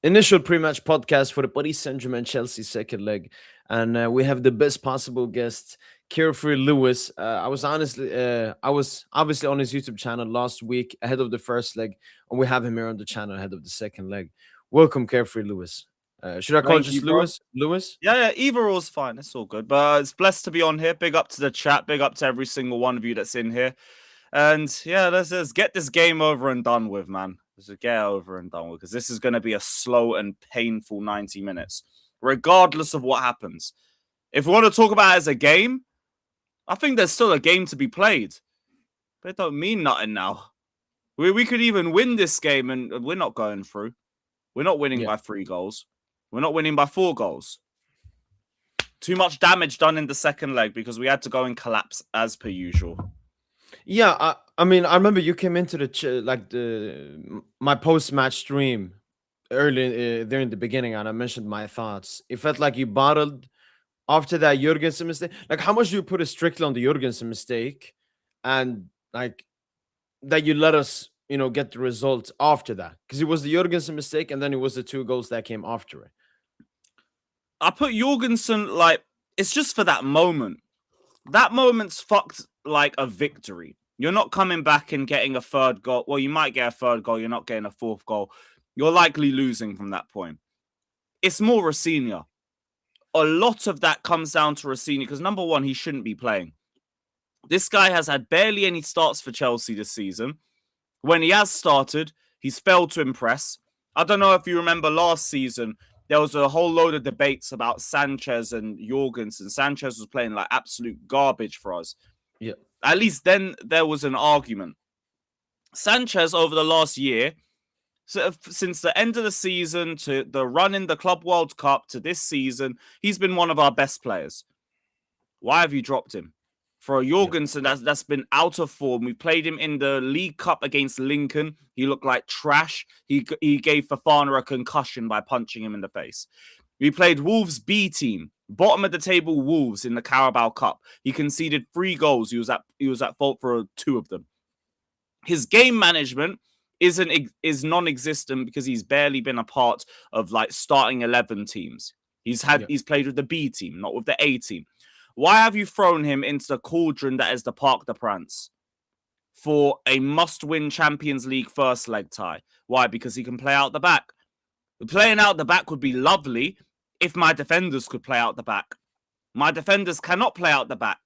Initial pre-match podcast for the Paris Saint Germain Chelsea second leg, and we have the best possible guest, CareFreeLewis. I was obviously on his YouTube channel last week ahead of the first leg, and we have him here on the channel ahead of the second leg. Welcome, CareFreeLewis. Should I call you Thank you, just bro. Lewis? Lewis? Yeah, either or's fine. It's all good. But it's blessed to be on here. Big up to the chat. Big up to every single one of you that's in here. And yeah, let's get this game over and done with, man. Let's just get it over and done with, because this is going to be a slow and painful 90 minutes, regardless of what happens. If we want to talk about it as a game, I think there's still a game to be played. But it don't mean nothing now. We could even win this game, and we're not going through. We're not winning by 3 goals. We're not winning by 4 goals. Too much damage done in the second leg because we had to go and collapse as per usual. Yeah, I mean, I remember you came into the my post-match stream early there in the beginning, and I mentioned my thoughts. It felt like you bottled after that Jurgensen mistake. Like, how much do you put it strictly on the Jurgensen mistake, and like that you let us, get the result after that? Because it was the Jurgensen mistake, and then it was the 2 goals that came after it. I put Jorgensen, like, it's just for that moment. That moment's fucked like a victory. You're not coming back and getting a third goal. Well, you might get a third goal. You're not getting a fourth goal. You're likely losing from that point. It's more Rafinha. A lot of that comes down to Rafinha because, number one, he shouldn't be playing. This guy has had barely any starts for Chelsea this season. When he has started, he's failed to impress. I don't know if you remember last season, there was a whole load of debates about Sanchez and Jorgensen. Sanchez was playing like absolute garbage for us. Yeah. At least then there was an argument. Sanchez over the last year, since the end of the season to the run in the Club World Cup to this season, he's been one of our best players. Why have you dropped him? For a Jorgensen that's been out of form. We played him in the League Cup against Lincoln. He looked like trash. He gave Fofana a concussion by punching him in the face. We played Wolves B team, bottom of the table Wolves in the Carabao Cup. He conceded 3 goals. He was at fault for 2 of them. His game management is non-existent because he's barely been a part of like starting 11 teams. He's played with the B team, not with the A team. Why have you thrown him into the cauldron that is the Parc des Princes for a must-win Champions League first leg tie? Why? Because he can play out the back. Playing out the back would be lovely if my defenders could play out the back. My defenders cannot play out the back.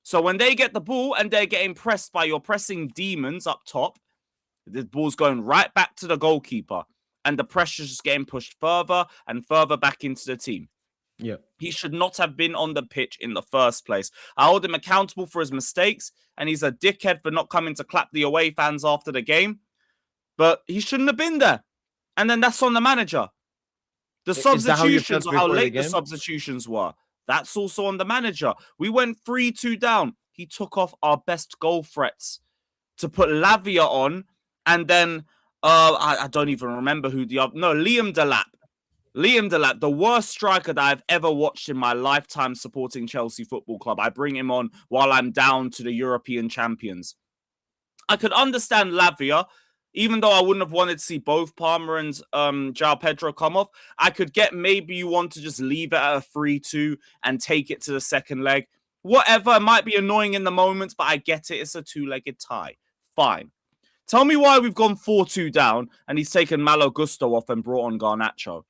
So when they get the ball and they're getting pressed by your pressing demons up top, the ball's going right back to the goalkeeper and the pressure's just getting pushed further and further back into the team. Yeah. He should not have been on the pitch in the first place. I hold him accountable for his mistakes, and he's a dickhead for not coming to clap the away fans after the game. But he shouldn't have been there. And then that's on the manager. The substitutions, how late the substitutions were, that's also on the manager. We went 3-2 down. He took off our best goal threats to put Lavia on, and then I don't even remember who the other... No, Liam Delap. Liam Delap, the worst striker that I've ever watched in my lifetime supporting Chelsea Football Club. I bring him on while I'm down to the European champions. I could understand Lavia, even though I wouldn't have wanted to see both Palmer and João Pedro come off. I could get maybe you want to just leave it at a 3-2 and take it to the second leg. Whatever, it might be annoying in the moment, but I get it. It's a 2-legged tie. Fine. Tell me why we've gone 4-2 down and he's taken Malo Gusto off and brought on Garnacho.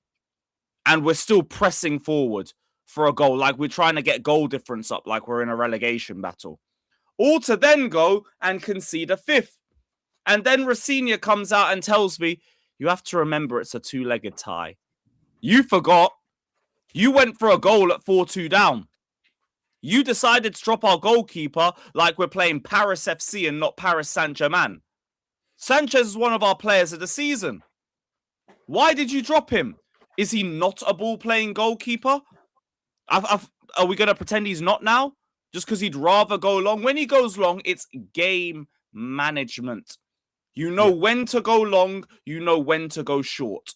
And we're still pressing forward for a goal, like we're trying to get goal difference up, like we're in a relegation battle. All to then go and concede a 5th. And then Rafinha comes out and tells me, you have to remember it's a 2-legged tie. You forgot. You went for a goal at 4-2 down. You decided to drop our goalkeeper like we're playing Paris FC and not Paris Saint Germain. Sanchez is one of our players of the season. Why did you drop him? Is he not a ball-playing goalkeeper? Are we going to pretend he's not now? Just because he'd rather go long? When he goes long, it's game management. You know when to go long. You know when to go short.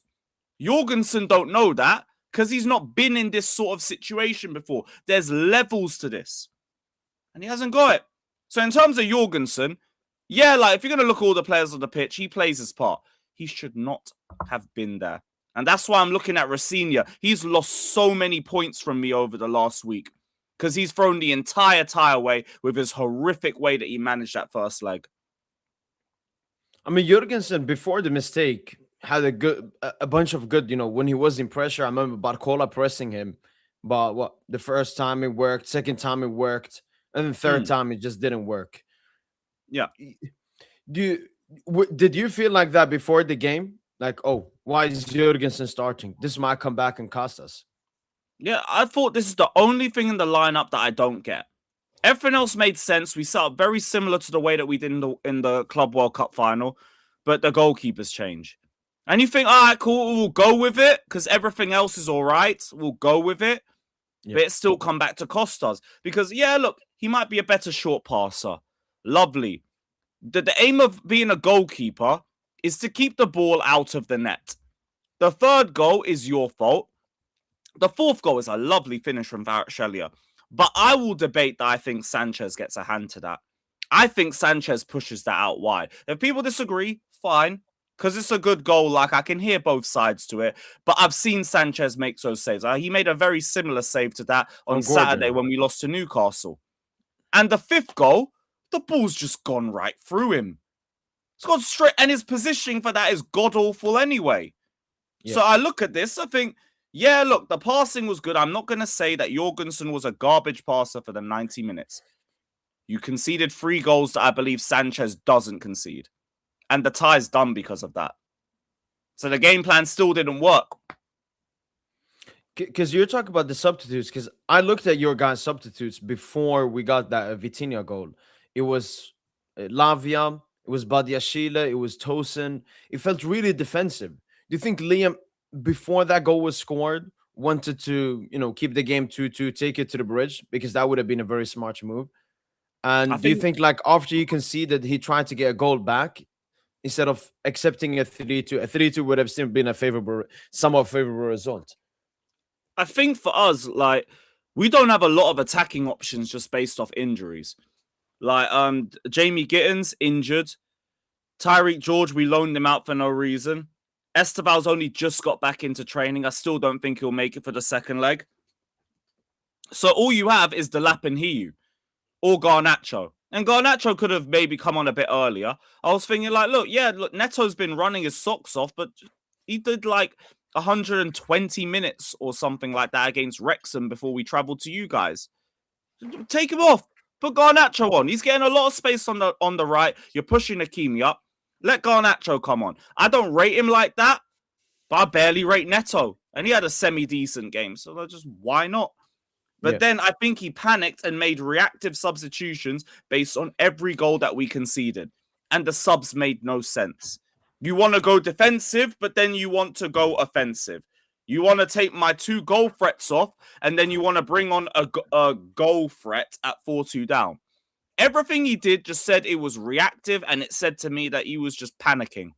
Jorgensen don't know that because he's not been in this sort of situation before. There's levels to this. And he hasn't got it. So in terms of Jorgensen, yeah, like if you're going to look at all the players on the pitch, he plays his part. He should not have been there. And that's why I'm looking at Rafinha. He's lost so many points from me over the last week because he's thrown the entire tie away with his horrific way that he managed that first leg. I mean, Jurgensen before the mistake had a bunch of good, when he was in pressure. I remember Barcola pressing him, but the first time it worked, second time it worked, and then third time it just didn't work. Yeah. Did you feel like that before the game? Like, oh, why is Jurgensen starting? This might come back and cost us. Yeah, I thought this is the only thing in the lineup that I don't get. Everything else made sense. We set up very similar to the way that we did in the Club World Cup final, but the goalkeepers change. And you think, all right, cool, we'll go with it because everything else is all right. We'll go with it. Yeah. But it still come back to cost us. Because, yeah, look, he might be a better short passer. Lovely. The aim of being a goalkeeper is to keep the ball out of the net. The third goal is your fault. The fourth goal is a lovely finish from Kvaratskhelia. But I will debate that I think Sanchez gets a hand to that. I think Sanchez pushes that out wide. If people disagree, fine. Because it's a good goal. Like, I can hear both sides to it. But I've seen Sanchez make those saves. He made a very similar save to that on Saturday when we lost to Newcastle. And the fifth goal, the ball's just gone right through him. It's gone straight. And his positioning for that is god-awful anyway. Yeah. So I look at this, I think, yeah, look, the passing was good. I'm not going to say that Jorgensen was a garbage passer for the 90 minutes. You conceded 3 goals that I believe Sanchez doesn't concede. And the tie's done because of that. So the game plan still didn't work. Because you're talking about the substitutes, because I looked at your guys' substitutes before we got that Vitinha goal. It was Lavia, it was Badiashile, it was Tosin. It felt really defensive. Do you think Liam, before that goal was scored, wanted to, keep the game 2-2, take it to the bridge? Because that would have been a very smart move. And do you think, like, after you conceded, he tried to get a goal back instead of accepting a 3-2? A 3-2 would have still been a somewhat favorable result. I think for us, like, we don't have a lot of attacking options just based off injuries. Like, Jamie Gittins injured. Tyreek George, we loaned him out for no reason. Esteval's only just got back into training. I still don't think he'll make it for the second leg. So all you have is Delap and Hiu or Garnacho. And Garnacho could have maybe come on a bit earlier. I was thinking, like, look, Neto's been running his socks off, but he did, like, 120 minutes or something like that against Wrexham before we travelled to you guys. Take him off. Put Garnacho on. He's getting a lot of space on the right. You're pushing Hakimi up. Let Garnacho come on. I don't rate him like that, but I barely rate Neto. And he had a semi-decent game, so just why not? But then I think he panicked and made reactive substitutions based on every goal that we conceded. And the subs made no sense. You want to go defensive, but then you want to go offensive. You want to take my 2 goal threats off, and then you want to bring on a goal threat at 4-2 down. Everything he did just said it was reactive, and it said to me that he was just panicking.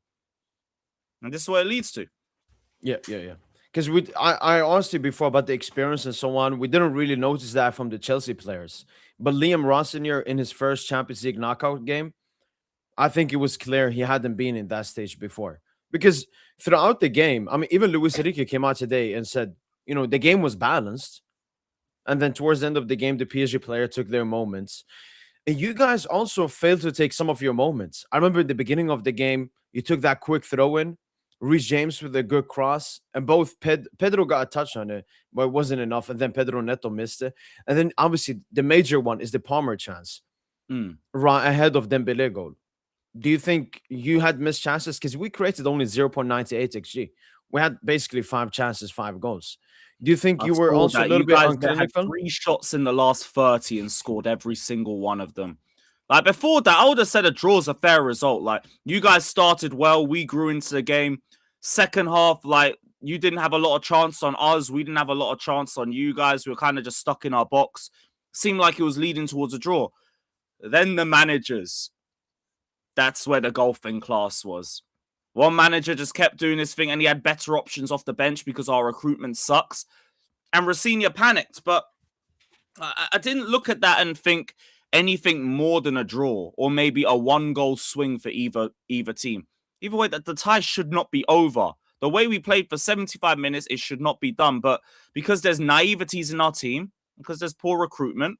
And this is what it leads to. Yeah. Because I asked you before about the experience and so on. We didn't really notice that from the Chelsea players. But Liam Rossinier in his first Champions League knockout game, I think it was clear he hadn't been in that stage before. Because throughout the game, I mean, even Luis Enrique came out today and said, the game was balanced. And then towards the end of the game, the PSG player took their moments. And you guys also failed to take some of your moments. I remember at the beginning of the game, you took that quick throw-in, Reece James with a good cross, and both Pedro got a touch on it, but it wasn't enough. And then Pedro Neto missed it. And then obviously the major one is the Palmer chance, right ahead of Dembele goal. Do you think you had missed chances? Because we created only 0.98 XG. We had basically 5 chances, 5 goals. Do you think you were also a little bit unclinical? Had 3 shots in the last 30 and scored every single one of them. Like, before that, I would have said a draw is a fair result. Like, you guys started well. We grew into the game. Second half, like, you didn't have a lot of chance on us. We didn't have a lot of chance on you guys. We were kind of just stuck in our box. Seemed like it was leading towards a draw. Then the managers. That's where the golfing class was. One manager just kept doing his thing, and he had better options off the bench because our recruitment sucks. And Rafinha panicked, but I didn't look at that and think anything more than a draw or maybe a 1-goal swing for either team. Either way, that the tie should not be over. The way we played for 75 minutes, it should not be done. But because there's naiveties in our team, because there's poor recruitment,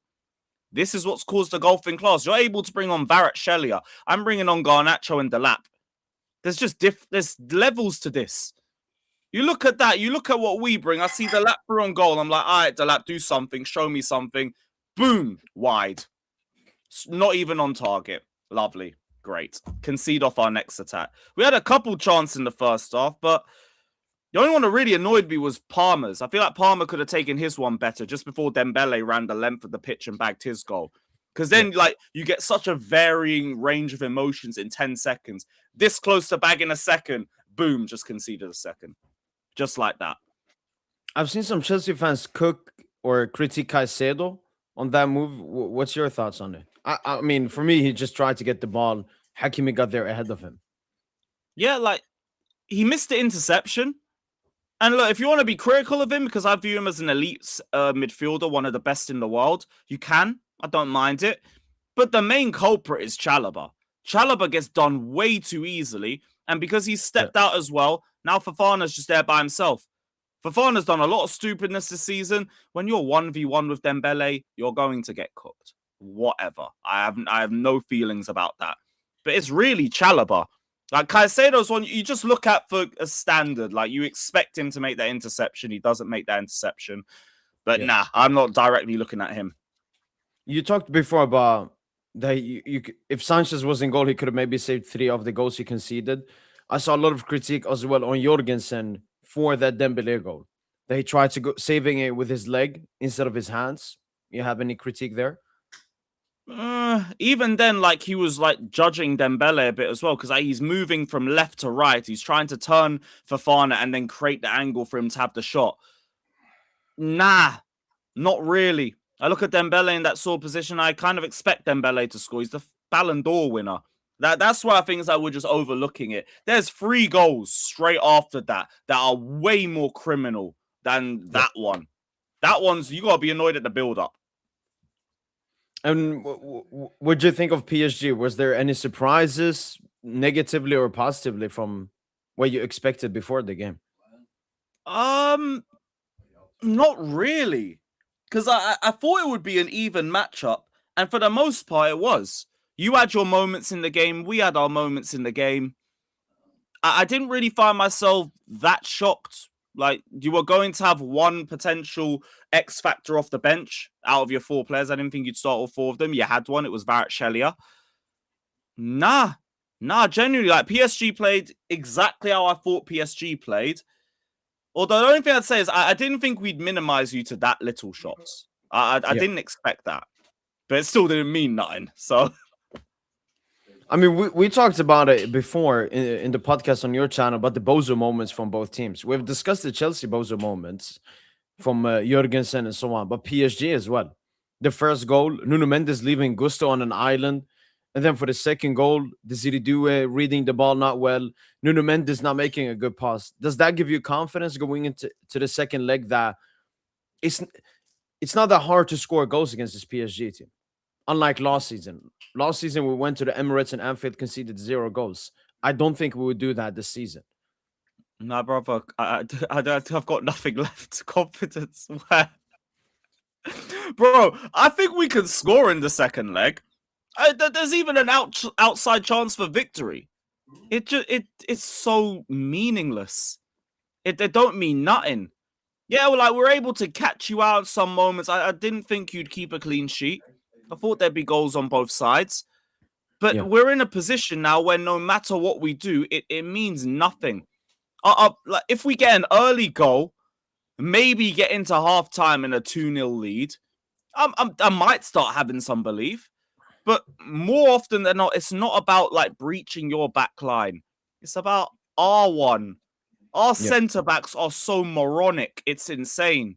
this is what's caused the golfing class. You're able to bring on Kvaratskhelia. I'm bringing on Garnacho and Delap. There's just there's levels to this. You look at that. You look at what we bring. I see Delap through on goal. I'm like, all right, Delap, do something. Show me something. Boom, wide. Not even on target. Lovely. Great. Concede off our next attack. We had a couple chances in the first half, but the only one that really annoyed me was Palmer's. I feel like Palmer could have taken his one better just before Dembele ran the length of the pitch and bagged his goal. Because then, like, you get such a varying range of emotions in 10 seconds. This close to bagging a second, boom, just conceded a second. Just like that. I've seen some Chelsea fans cook or critique Caicedo on that move. What's your thoughts on it? I mean, for me, he just tried to get the ball. Hakimi got there ahead of him. Yeah, like, he missed the interception. And look, if you want to be critical of him, because I view him as an elite midfielder, one of the best in the world, you can. I don't mind it. But the main culprit is Chalobah. Chalobah gets done way too easily. And because he's stepped out as well, now Fofana's just there by himself. Fofana's done a lot of stupidness this season. When you're 1v1 with Dembele, you're going to get cooked. Whatever. I have no feelings about that. But it's really Chalobah. Like, Caicedo's one you just look at for a standard. Like, you expect him to make that interception. He doesn't make that interception. But nah, I'm not directly looking at him. You talked before about that if Sanchez was in goal, he could have maybe saved 3 of the goals he conceded. I saw a lot of critique as well on Jorgensen for that Dembele goal. That he tried to go saving it with his leg instead of his hands. You have any critique there? Even then, like, he was like judging Dembele a bit as well, because he's moving from left to right. He's trying to turn Fofana and then create the angle for him to have the shot. Nah, not really. I look at Dembele in that sort of position. I kind of expect Dembele to score. He's the Ballon d'Or winner. That's why I think that we're just overlooking it. There's 3 goals straight after that are way more criminal than that one. That one's, you got to be annoyed at the build-up. And what do you think of PSG? Was there any surprises, negatively or positively, from what you expected before the game? Not really. Because I thought it would be an even matchup. And for the most part, it was. You had your moments in the game. We had our moments in the game. I didn't really find myself that shocked. Like, you were going to have one potential X factor off the bench out of your 4 players. I didn't think you'd start all 4 of them. You had one. It was Kvaratskhelia. Nah, genuinely, like, PSG played exactly how I thought PSG played. Although the only thing I'd say is I didn't think we'd minimize you to that little shots. I didn't expect that. But it still didn't mean nothing. So, I mean, we talked about it before in the podcast on your channel about the bozo moments from both teams. We've discussed the Chelsea bozo moments from Jorgensen and so on, but PSG as well. The first goal, Nuno Mendes leaving Gusto on an island. And then for the second goal, Desiree Doué reading the ball not well. Nuno Mendes not making a good pass. Does that give you confidence going into the second leg that it's not that hard to score goals against this PSG team? Unlike last season. Last season, we went to the Emirates and Anfield, conceded 0 goals. I don't think we would do that this season. Nah, brother, I've got nothing left. Confidence. Where? Bro, I think we can score in the second leg. There's even an outside chance for victory. It's so meaningless. It don't mean nothing. Yeah, well, like, we're able to catch you out in some moments. I didn't think you'd keep a clean sheet. I thought there'd be goals on both sides. But we're in a position now where no matter what we do, it means nothing. Like, if we get an early goal, maybe get into halftime in a 2-0 lead, I might start having some belief. But more often than not, it's not about, like, breaching your back line. It's about R1. Our centre-backs are so moronic. It's insane.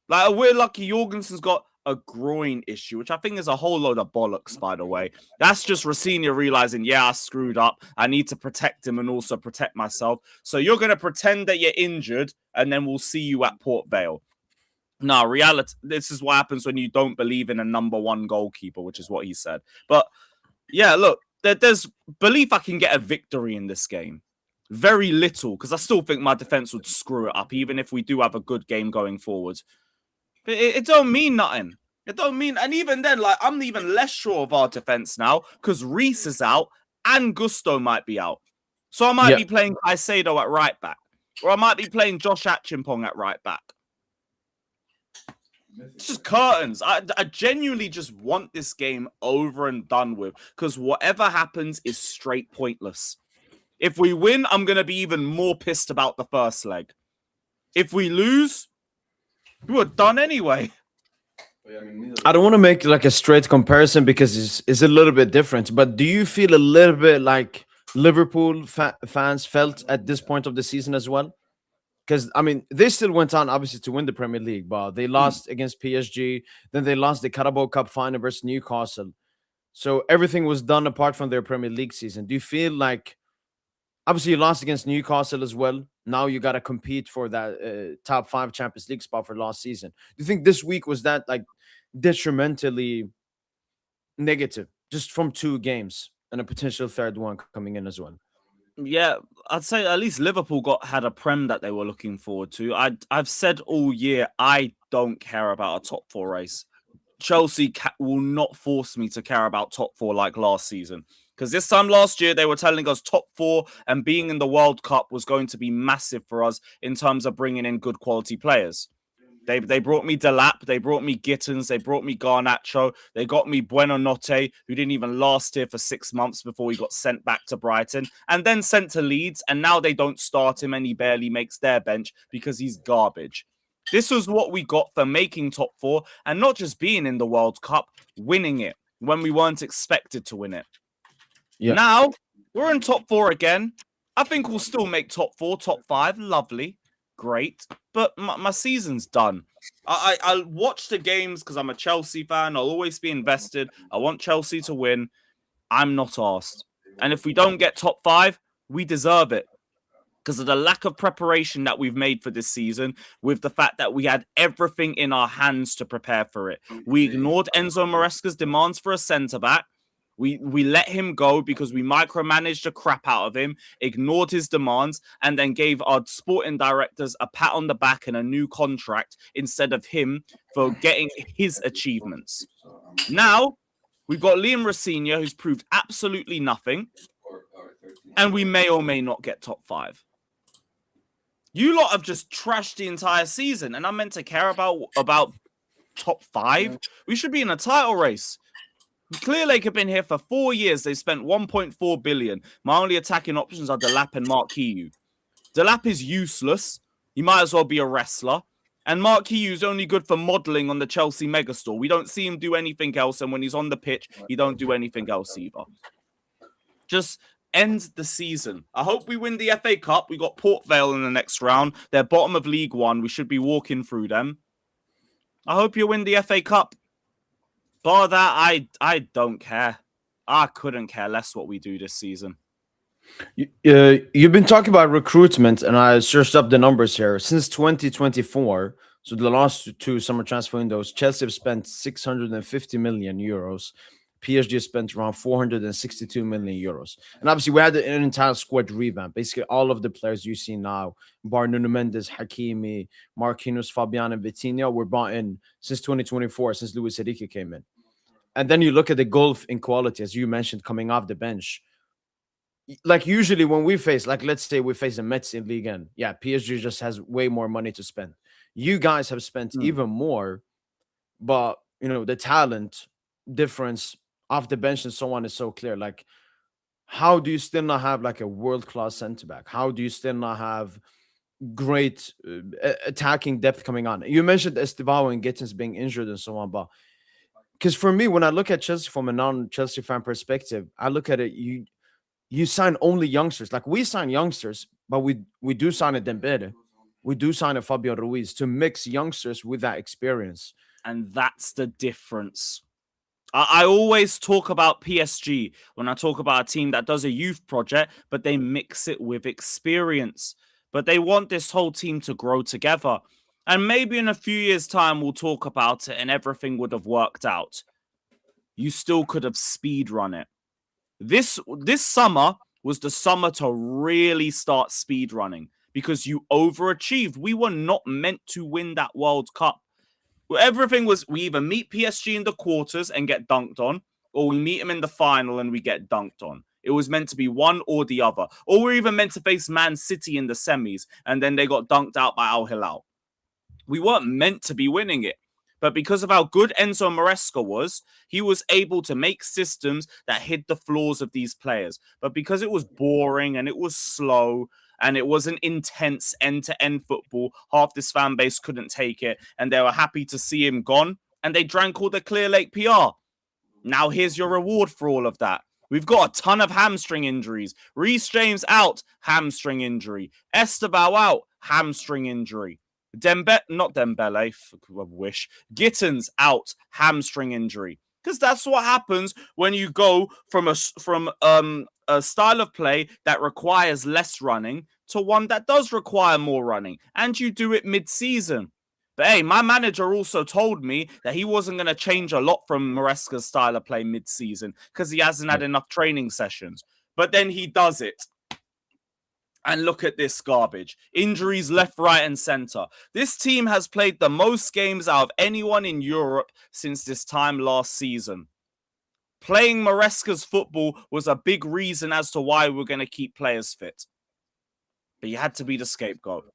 Like, we're lucky Jorgensen's got a groin issue, which I think is a whole load of bollocks, by the way. That's just Rossini realizing, yeah, I screwed up. I need to protect him and also protect myself. So you're going to pretend that you're injured, and then we'll see you at Port Vale. No, reality, this is what happens when you don't believe in a number 1 goalkeeper, which is what he said. But, yeah, look, there's belief I can get a victory in this game. Very little, because I still think my defense would screw it up, even if we do have a good game going forward. But it don't mean nothing. It don't mean, and even then, like, I'm even less sure of our defense now, because Reese is out and Gusto might be out. So I might be playing Caicedo at right back, or I might be playing Josh Achimpong at right back. It's just curtains. I genuinely just want this game over and done with, because whatever happens is straight pointless. If we win, I'm going to be even more pissed about the first leg. If we lose, we're done anyway. I don't want to make like a straight comparison because it's a little bit different, but do you feel a little bit like Liverpool fans felt at this point of the season as well? Because, I mean, they still went on, obviously, to win the Premier League, but they lost against PSG. Then they lost the Carabao Cup final versus Newcastle. So everything was done apart from their Premier League season. Do you feel like, obviously, you lost against Newcastle as well. Now you got to compete for that top 5 Champions League spot for last season. Do you think this week was that, like, detrimentally negative just from 2 games and a potential third one coming in as well? Yeah, I'd say at least Liverpool had a prem that they were looking forward to. I've said all year I don't care about a top 4 race. Chelsea will not force me to care about top 4 like last season. Because this time last year, they were telling us top 4 and being in the World Cup was going to be massive for us in terms of bringing in good quality players. They brought me Delap, they brought me Gittins, they brought me Garnacho, they got me Buonanotte, who didn't even last here for 6 months before he got sent back to Brighton, and then sent to Leeds, and now they don't start him and he barely makes their bench because he's garbage. This was what we got for making top 4 and not just being in the World Cup, winning it when we weren't expected to win it. Yeah. Now, we're in top 4 again. I think we'll still make top 4, top 5. Lovely. Great. But my season's done. I'll watch the games because I'm a Chelsea fan. I'll always be invested. I want Chelsea to win. I'm not asked. And if we don't get top 5, we deserve it. Because of the lack of preparation that we've made for this season, with the fact that we had everything in our hands to prepare for it. We ignored Enzo Maresca's demands for a centre-back. We let him go because we micromanaged the crap out of him, ignored his demands, and then gave our sporting directors a pat on the back and a new contract instead of him for getting his achievements. Now, we've got Liam Rosinha, who's proved absolutely nothing, and we may or may not get top 5. You lot have just trashed the entire season, and I'm meant to care about top 5? We should be in a title race. Clear Lake have been here for 4 years. They've spent 1.4 billion. My only attacking options are Delap and Mark Hiu. Delap is useless. He might as well be a wrestler. And Mark Hiu is only good for modelling on the Chelsea megastore. We don't see him do anything else. And when he's on the pitch, he don't do anything else either. Just end the season. I hope we win the FA Cup. We got Port Vale in the next round. They're bottom of League One. We should be walking through them. I hope you win the FA Cup. Bar that, I don't care. I couldn't care less what we do this season. You've been talking about recruitment, and I searched up the numbers here. Since 2024, so the last 2 summer transfer windows, Chelsea have spent 650 million euros. PSG spent around 462 million euros. And obviously, we had an entire squad revamp. Basically, all of the players you see now, bar Nuno Mendes, Hakimi, Marquinhos, Fabian, and Vitinha, were bought in since 2024, since Luis Enrique came in. And then you look at the gulf in quality, as you mentioned, coming off the bench. Like, usually when we face, like, let's say we face a Mets in Ligue 1, yeah, PSG just has way more money to spend. You guys have spent even more, but, you know, the talent difference off the bench and so on is so clear. Like, how do you still not have like a world-class center-back? How do you still not have great attacking depth coming on? You mentioned Estevao and Gittins being injured and so on, but because for me, when I look at Chelsea from a non-Chelsea fan perspective, I look at it, you sign only youngsters. Like, we sign youngsters, but we do sign a Dembele. We do sign a Fabio Ruiz to mix youngsters with that experience. And that's the difference. I always talk about PSG when I talk about a team that does a youth project, but they mix it with experience. But they want this whole team to grow together. And maybe in a few years' time, we'll talk about it and everything would have worked out. You still could have speed run it. This summer, was the summer to really start speed running because you overachieved. We were not meant to win that World Cup. Everything was, we either meet PSG in the quarters and get dunked on, or we meet them in the final and we get dunked on. It was meant to be one or the other. Or we're even meant to face Man City in the semis, and then they got dunked out by Al Hilal. We weren't meant to be winning it. But because of how good Enzo Maresca was, he was able to make systems that hid the flaws of these players. But because it was boring and it was slow and it wasn't intense end-to-end football, half this fan base couldn't take it, and they were happy to see him gone, and they drank all the Clear Lake PR. Now here's your reward for all of that. We've got a ton of hamstring injuries. Reece James out, hamstring injury. Esteval out, hamstring injury. Not Dembele, I wish. Gittins out, hamstring injury. Because that's what happens when you go from a style of play that requires less running to one that does require more running, and you do it mid-season. But hey, my manager also told me that he wasn't going to change a lot from Maresca's style of play mid-season because he hasn't had enough training sessions. But then he does it. And look at this garbage. Injuries left, right, and center. This team has played the most games out of anyone in Europe since this time last season. Playing Maresca's football was a big reason as to why we're going to keep players fit. But you had to be the scapegoat.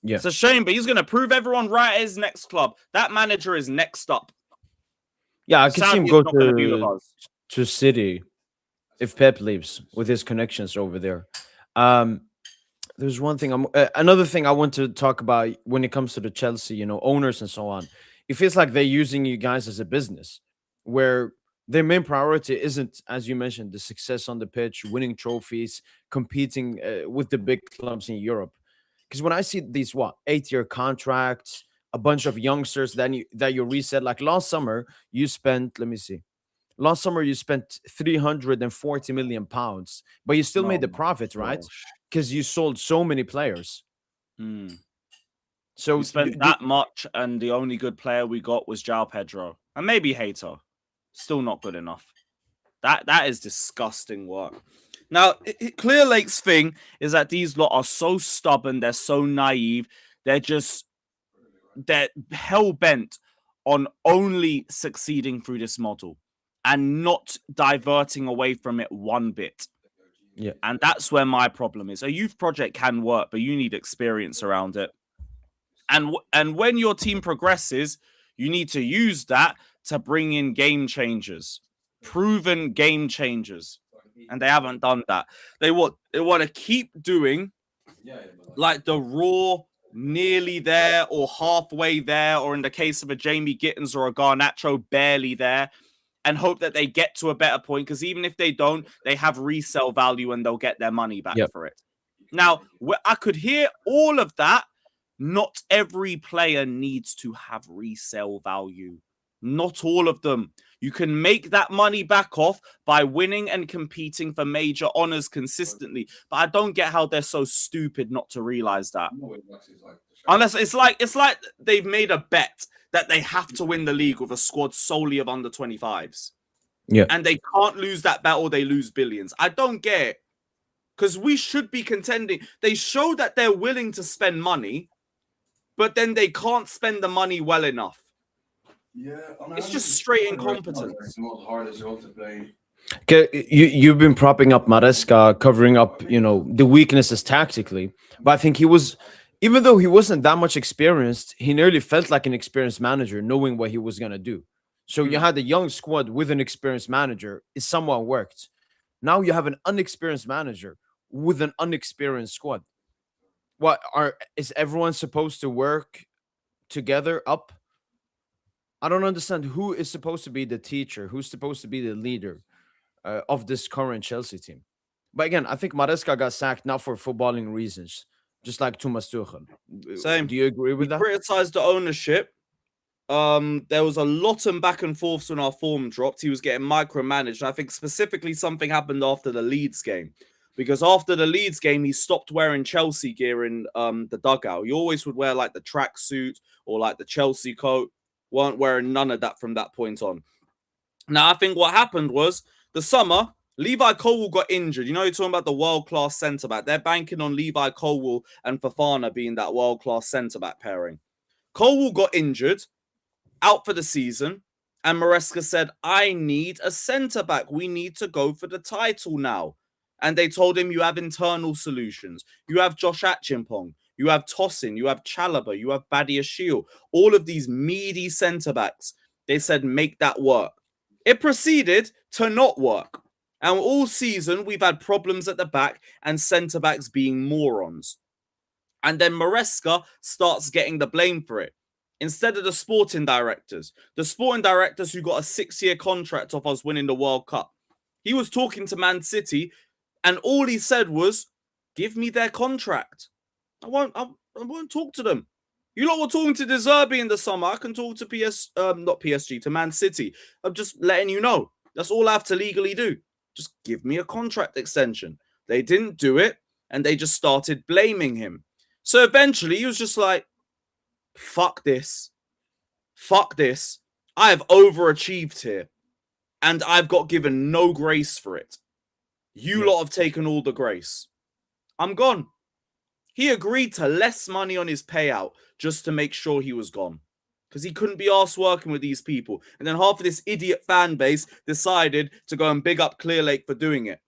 Yeah. It's a shame, but he's going to prove everyone right at his next club. That manager is next up. Yeah, I can see him go to City if Pep leaves with his connections over there. There's one thing another thing I want to talk about when it comes to the Chelsea, owners and so on. It feels like they're using you guys as a business where their main priority isn't, as you mentioned, the success on the pitch, winning trophies, competing with the big clubs in Europe. Because when I see these 8-year contracts, a bunch of youngsters that you reset, like last summer you spent, last summer you spent 340 million pounds, but you still made the profit, right? Because you sold so many players. So we spent that much, and the only good player we got was João Pedro, and maybe Hater. Still not good enough. That is disgusting work. Now, Clear Lake's thing is that these lot are so stubborn, they're so naive, they're hell-bent on only succeeding through this model and not diverting away from it one bit. Yeah. And that's where my problem is. A youth project can work, but you need experience around it. And when your team progresses, you need to use that to bring in game changers, proven game changers. And they haven't done that. They want to keep doing like the raw, nearly there or halfway there, or in the case of a Jamie Gittins or a Garnacho, barely there, and hope that they get to a better point, because even if they don't, they have resale value and they'll get their money back for it. Now, I could hear all of that. Not every player needs to have resale value. Not all of them. You can make that money back off by winning and competing for major honors consistently. But I don't get how they're so stupid not to realize that. Unless it's like they've made a bet that they have to win the league with a squad solely of under 25s. Yeah. And they can't lose that bet or they lose billions. I don't get it. Because we should be contending. They show that they're willing to spend money, but then they can't spend the money well enough. Yeah, it's just straight incompetence. Okay, you've been propping up Maresca, covering up, the weaknesses tactically. But I think he was, even though he wasn't that much experienced, he nearly felt like an experienced manager, knowing what he was gonna do. So you had a young squad with an experienced manager. It somewhat worked. Now you have an unexperienced manager with an unexperienced squad. Is everyone supposed to work together up? I don't understand who is supposed to be the teacher, who's supposed to be the leader of this current Chelsea team. But again, I think Maresca got sacked not for footballing reasons, just like Thomas Tuchel. Same. Do you agree with that? Criticized the ownership. There was a lot of back and forths when our form dropped. He was getting micromanaged. I think specifically something happened after the Leeds game. Because after the Leeds game, he stopped wearing Chelsea gear in the dugout. He always would wear like the tracksuit or like the Chelsea coat. Weren't wearing none of that from that point on. Now, I think what happened was the summer, Levi Colwill got injured. You know, you're talking about the world-class centre-back. They're banking on Levi Colwill and Fofana being that world-class centre-back pairing. Colwill got injured, out for the season, and Maresca said, I need a centre-back. We need to go for the title now. And they told him, you have internal solutions. You have Josh Achimpong. You have Tosin. You have Chalobah. You have Badiashile. All of these meaty centre-backs. They said, make that work. It proceeded to not work. And all season, we've had problems at the back and centre-backs being morons. And then Maresca starts getting the blame for it. Instead of the sporting directors who got a 6-year contract off us winning the World Cup. He was talking to Man City, and all he said was, give me their contract. I won't talk to them. You lot were talking to De Zerbi in the summer. I can talk to not PSG, to Man City. I'm just letting you know. That's all I have to legally do. Just give me a contract extension. They didn't do it, and they just started blaming him. So eventually, he was just like, fuck this. Fuck this. I have overachieved here, and I've got given no grace for it. You lot have taken all the grace. I'm gone. He agreed to less money on his payout just to make sure he was gone. Because he couldn't be arsed working with these people. And then half of this idiot fan base decided to go and big up Clearlake for doing it.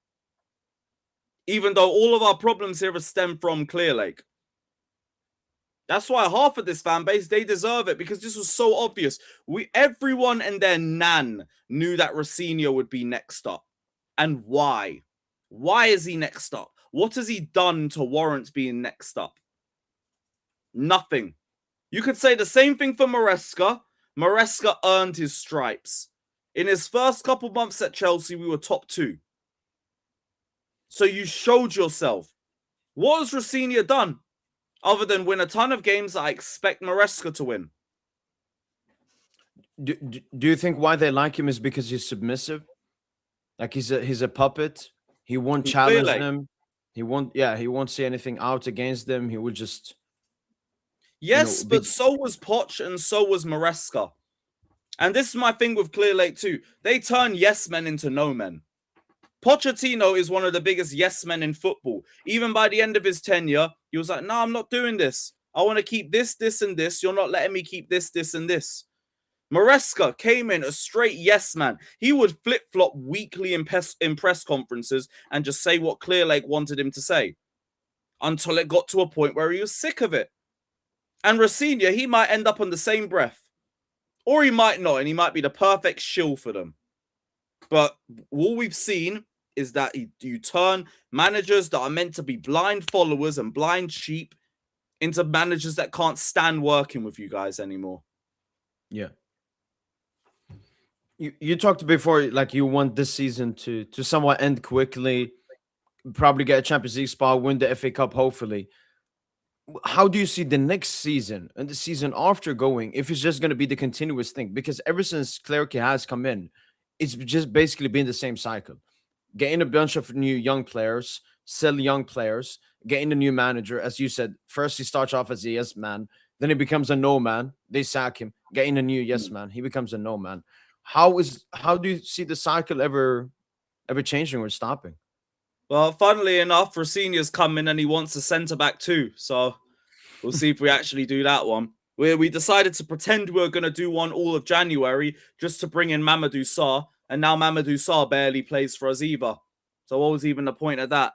Even though all of our problems here have stemmed from Clearlake. That's why half of this fan base, they deserve it, because this was so obvious. Everyone and their nan knew that Rossinha would be next up. And why? Why is he next up? What has he done to warrant being next up? Nothing. You could say the same thing for Maresca. Maresca earned his stripes. In his first couple months at Chelsea, we were top 2. So you showed yourself. What has Rossinha done? Other than win a ton of games that I expect Maresca to win. Do you think why they like him is because he's submissive? Like he's a puppet. He won't challenge them. He won't say anything out against them. He would just... Yes, but so was Poch and so was Maresca. And this is my thing with Clearlake too. They turn yes men into no men. Pochettino is one of the biggest yes men in football. Even by the end of his tenure, he was like, no, I'm not doing this. I want to keep this, this, and this. You're not letting me keep this, this, and this. Maresca came in a straight yes man. He would flip-flop weekly in press conferences and just say what Clearlake wanted him to say. Until it got to a point where he was sick of it. And Rossinha, he might end up on the same breath. Or he might not, and he might be the perfect shill for them. But all we've seen is that you turn managers that are meant to be blind followers and blind sheep into managers that can't stand working with you guys anymore. Yeah. You talked before, like you want this season to somewhat end quickly, probably get a Champions League spot, win the FA Cup, hopefully. How do you see the next season and the season after going, if it's just going to be the continuous thing? Because ever since Clerke has come in, it's just basically been the same cycle. Getting a bunch of new young players, sell young players, getting a new manager. As you said, first he starts off as a yes man, then he becomes a no man. They sack him. Getting a new yes man, he becomes a no man. How do you see the cycle ever changing or stopping? Well, funnily enough, Rossinha's coming and he wants a centre-back too. So we'll see if we actually do that one. We decided to pretend we were going to do one all of January just to bring in Mamadou Sarr. And now Mamadou Sarr barely plays for us either. So what was even the point of that?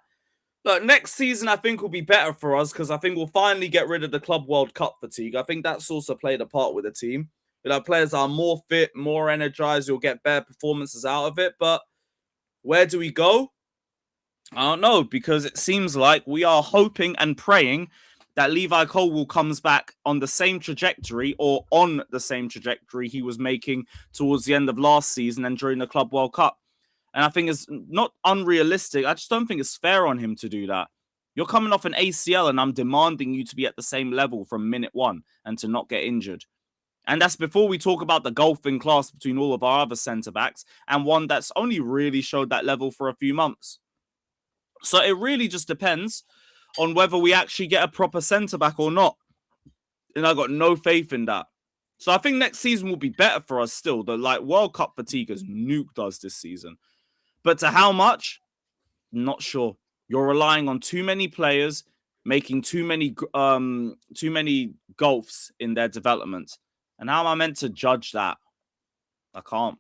Look, next season I think will be better for us because I think we'll finally get rid of the Club World Cup fatigue. I think that's also played a part with the team. You'll have players that are more fit, more energized. You'll get better performances out of it. But where do we go? I don't know, because it seems like we are hoping and praying that Levi Colwill comes back on the same trajectory or on the same trajectory he was making towards the end of last season and during the Club World Cup. And I think it's not unrealistic. I just don't think it's fair on him to do that. You're coming off an ACL and I'm demanding you to be at the same level from minute 1 and to not get injured. And that's before we talk about the golfing class between all of our other centre-backs and one that's only really showed that level for a few months. So it really just depends on whether we actually get a proper centre-back or not. And I've got no faith in that. So I think next season will be better for us still. The World Cup fatigue has nuked us this season. But to how much? Not sure. You're relying on too many players making too many gulfs in their development. And how am I meant to judge that? I can't.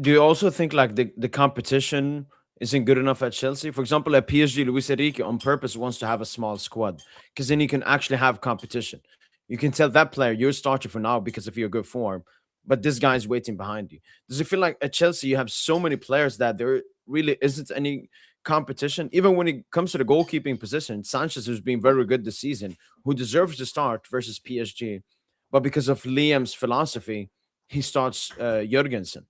Do you also think like the competition isn't good enough at Chelsea? For example, at PSG, Luis Enrique on purpose wants to have a small squad because then you can actually have competition. You can tell that player you're a starter for now because of your good form, but this guy's waiting behind you. Does it feel like at Chelsea you have so many players that there really isn't any competition? Even when it comes to the goalkeeping position, Sanchez, who's been very good this season, who deserves to start versus PSG, but because of Liam's philosophy, he starts Jurgensen.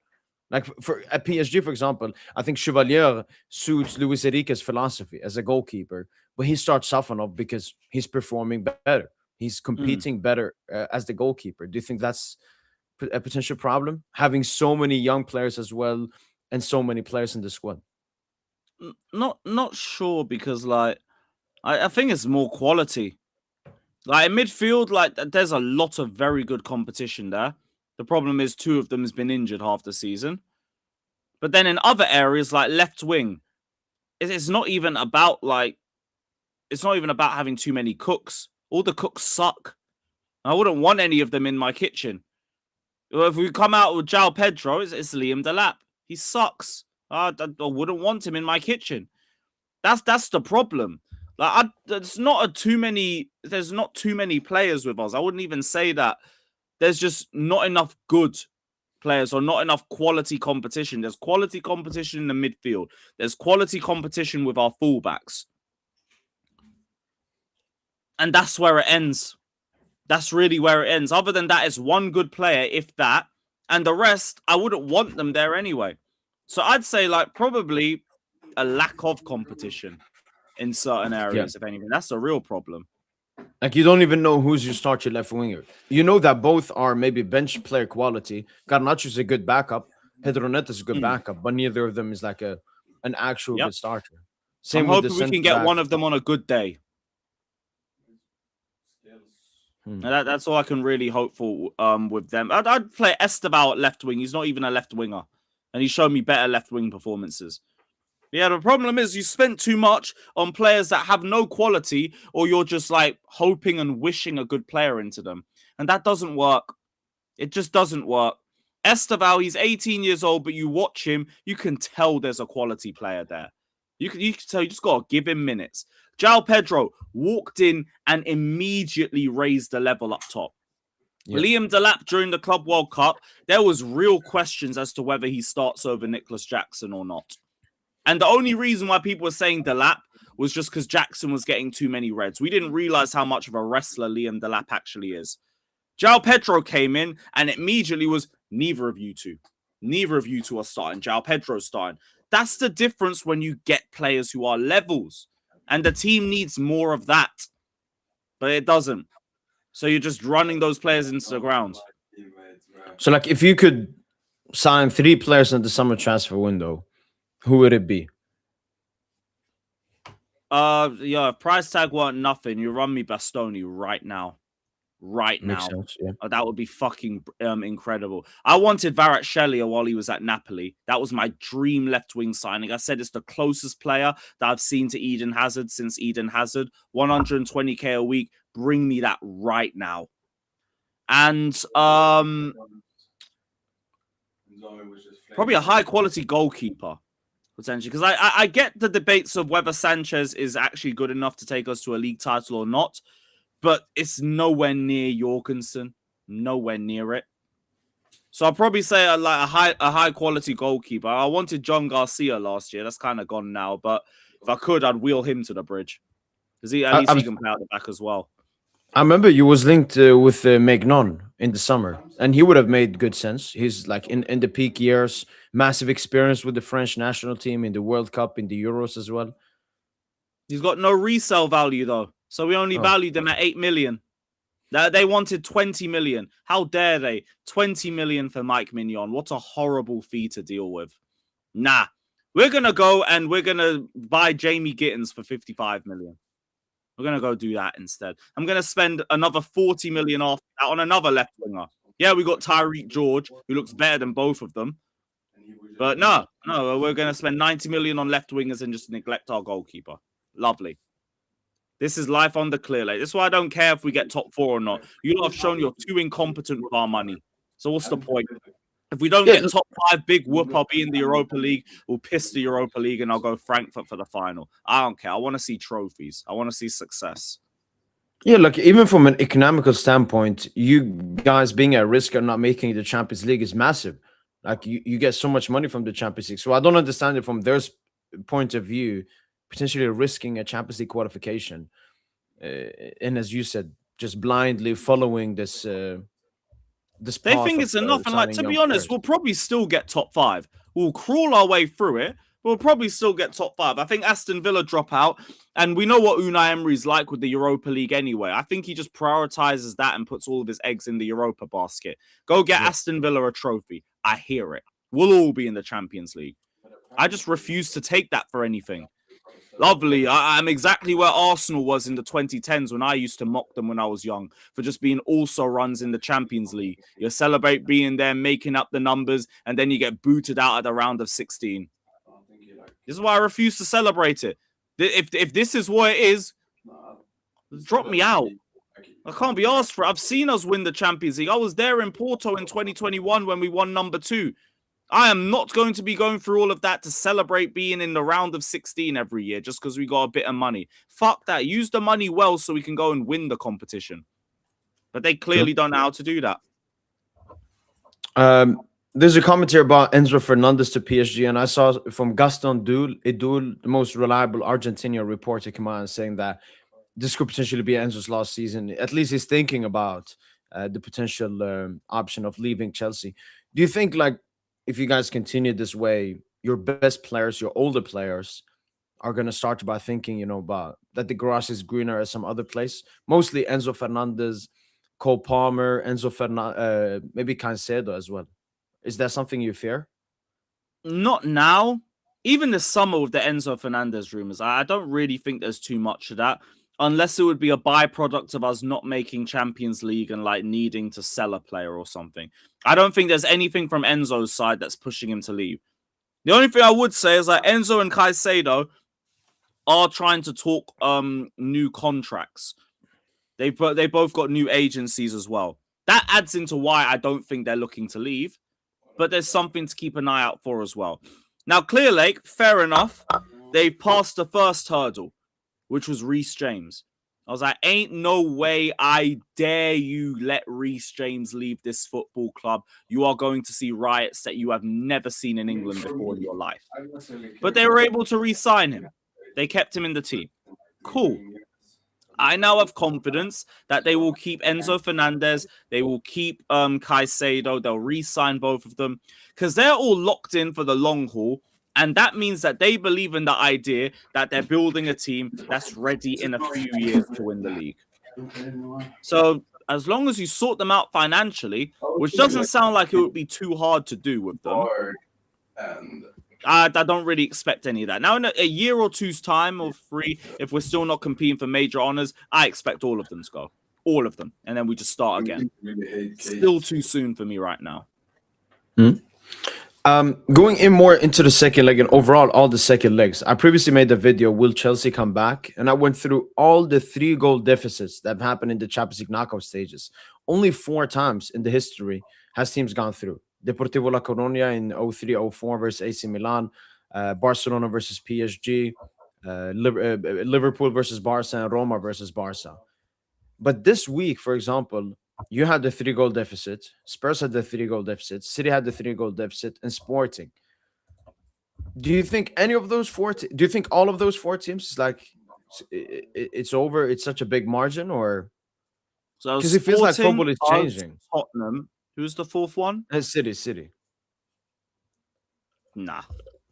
Like for at PSG, for example, I think Chevalier suits Luis Enrique's philosophy as a goalkeeper, but he starts Safanov because he's performing better. He's competing better as the goalkeeper. Do you think that's a potential problem? Having so many young players as well and so many players in the squad. Not sure because like I think it's more quality. Like in midfield, like there's a lot of very good competition there. The problem is 2 of them has been injured half the season. But then in other areas like left wing, it's not even about having too many cooks. All the cooks suck. I wouldn't want any of them in my kitchen. If we come out with João Pedro, it's Liam Delap. He sucks. I wouldn't want him in my kitchen. That's the problem. Like there's not too many players with us. I wouldn't even say that. There's just not enough good players or not enough quality competition. There's quality competition in the midfield. There's quality competition with our fullbacks. And that's where it ends. That's really where it ends. Other than that, it's one good player, if that. And the rest, I wouldn't want them there anyway. So I'd say like probably a lack of competition in certain areas, if anything. That's a real problem. Like you don't even know who's your starter left winger. You know that both are maybe bench player quality. Garnacho's a good backup. Pedro Neto's a good backup, but neither of them is like an actual good starter. Same I'm hoping we can get one of them on a good day. That's all I can really hope for with them. I'd play Esteval at left wing. He's not even a left winger. And he's shown me better left wing performances. Yeah, the problem is you spent too much on players that have no quality, or you're just like hoping and wishing a good player into them. And that doesn't work. It just doesn't work. Esteval, he's 18 years old, but you watch him, you can tell there's a quality player there. You can tell you just got to give him minutes. João Pedro walked in and immediately raised the level up top. Yep. Liam Delap during the Club World Cup, there was real questions as to whether he starts over Nicholas Jackson or not. And the only reason why people were saying Delap was just because Jackson was getting too many reds. We didn't realize how much of a wrestler Liam Delap actually is. João Pedro came in and immediately was neither of you two. Neither of you two are starting. João Pedro's starting. That's the difference when you get players who are levels. And the team needs more of that. But it doesn't. So you're just running those players into the ground. So, like, if you could sign 3 players in the summer transfer window, who would it be? If price tag weren't nothing, you run me Bastoni right now. Right now. Makes sense, yeah. That would be fucking incredible. I wanted Kvaratskhelia while he was at Napoli. That was my dream left wing signing. I said it's the closest player that I've seen to Eden Hazard since Eden Hazard. 120k a week. Bring me that right now. And probably a high quality goalkeeper. Potentially, because I get the debates of whether Sanchez is actually good enough to take us to a league title or not, but it's nowhere near Jorgensen, nowhere near it. So I'll probably say a high quality goalkeeper. I wanted John Garcia last year. That's kind of gone now, but if I could, I'd wheel him to the bridge because he can play out the back as well. I remember you was linked with Maignan in the summer, and he would have made good sense. He's like in the peak years, massive experience with the French national team in the World Cup, in the Euros as well. He's got no resale value though, so we only valued them at 8 million. They wanted 20 million. How dare they? 20 million for Mike Mignon. What a horrible fee to deal with. Nah, we're gonna go and we're gonna buy Jamie Gittins for 55 million. We're going to go do that instead. I'm going to spend another 40 million off on another left winger. Yeah, we got Tyreek George, who looks better than both of them. But no, we're going to spend 90 million on left wingers and just neglect our goalkeeper. Lovely. This is life on the clear lake. This is why I don't care if we get top 4 or not. You lot have shown you're too incompetent with our money. So what's the point? If we don't get top 5, big whoop, I'll be in the Europa League. We'll piss the Europa League and I'll go Frankfurt for the final. I don't care. I want to see trophies. I want to see success. Yeah, look, even from an economical standpoint, you guys being at risk of not making the Champions League is massive. Like, you get so much money from the Champions League. So I don't understand it from their point of view, potentially risking a Champions League qualification. And as you said, just blindly following this they think it's enough. And like, to be honest, we'll probably still get top 5. We'll crawl our way through it. We'll probably still get top 5. I think Aston Villa drop out. And we know what Unai Emery's like with the Europa League anyway. I think he just prioritizes that and puts all of his eggs in the Europa basket. Go get Aston Villa a trophy. I hear it. We'll all be in the Champions League. I just refuse to take that for anything. Lovely. I'm exactly where Arsenal was in the 2010s when I used to mock them when I was young for just being also runs in the Champions League. You celebrate being there, making up the numbers, and then you get booted out at the round of 16. This is why I refuse to celebrate it. If this is what it is, drop me out. I can't be asked for it. I've seen us win the Champions League. I was there in Porto in 2021 when we won number 2. I am not going to be going through all of that to celebrate being in the round of 16 every year just because we got a bit of money. Fuck that. Use the money well so we can go and win the competition. But they clearly don't know how to do that. There's a commentary about Enzo Fernandez to PSG, and I saw from Gaston Edul, the most reliable Argentinian reporter, come out and saying that this could potentially be Enzo's last season. At least he's thinking about the potential option of leaving Chelsea. Do you think, like, if you guys continue this way, your best players, your older players, are going to start by thinking, about that the grass is greener at some other place? Mostly Enzo Fernandez, Cole Palmer, maybe Caicedo as well. Is that something you fear? Not now. Even this summer with the Enzo Fernandez rumors, I don't really think there's too much of that. Unless it would be a byproduct of us not making Champions League and like needing to sell a player or something. I don't think there's anything from Enzo's side that's pushing him to leave. The only thing I would say is that Enzo and Caicedo are trying to talk new contracts. They both got new agencies as well. That adds into why I don't think they're looking to leave. But there's something to keep an eye out for as well. Now, Clear Lake, fair enough. They passed the first hurdle, which was Reece James. I was like, ain't no way I dare you let Reece James leave this football club. You are going to see riots that you have never seen in England before in your life. But they were able to re-sign him. They kept him in the team. Cool. I now have confidence that they will keep Enzo Fernandez. They will keep Caicedo. They'll re-sign both of them because they're all locked in for the long haul. And that means that they believe in the idea that they're building a team that's ready in a few years to win the league. So as long as you sort them out financially, which doesn't sound like it would be too hard to do with them, I don't really expect any of that. Now, in a year or two's time or 3, if we're still not competing for major honors, I expect all of them to go. All of them. And then we just start again. Still too soon for me right now. Going in more into the second leg and overall all the second legs, I previously made the video, Will Chelsea come back? And I went through all the 3-goal deficits that have happened in the Champions League knockout stages. Only 4 times in the history has teams gone through. Deportivo La Coruña in 03-04 versus AC Milan, Barcelona versus PSG, Liverpool versus Barca, and Roma versus Barca. But this week, for example, you had the 3-goal deficit. Spurs had the 3-goal deficit. City had the 3-goal deficit, and Sporting. Do you think any of those 4? Do you think all of those 4 teams is like it's over? It's such a big margin, or because it feels like football is changing. Tottenham. Who's the 4th one? City. Nah,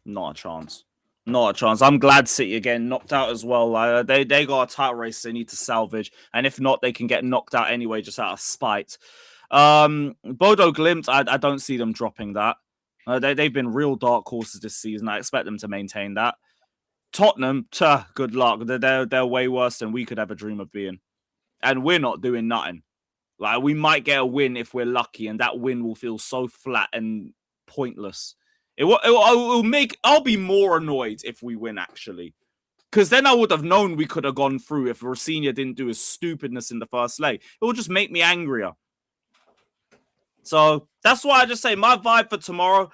not a chance. Not a chance. I'm glad City again knocked out as well. They got a title race they need to salvage, and if not, they can get knocked out anyway, just out of spite. Bodo Glimt, I don't see them dropping that. They've been real dark horses this season. I expect them to maintain that. Tottenham, good luck. They're way worse than we could ever dream of being, and we're not doing nothing. Like, we might get a win if we're lucky, and that win will feel so flat and pointless. I'll be more annoyed if we win, actually. Because then I would have known we could have gone through if Rosinha didn't do his stupidness in the first leg. It will just make me angrier. So that's why I just say my vibe for tomorrow,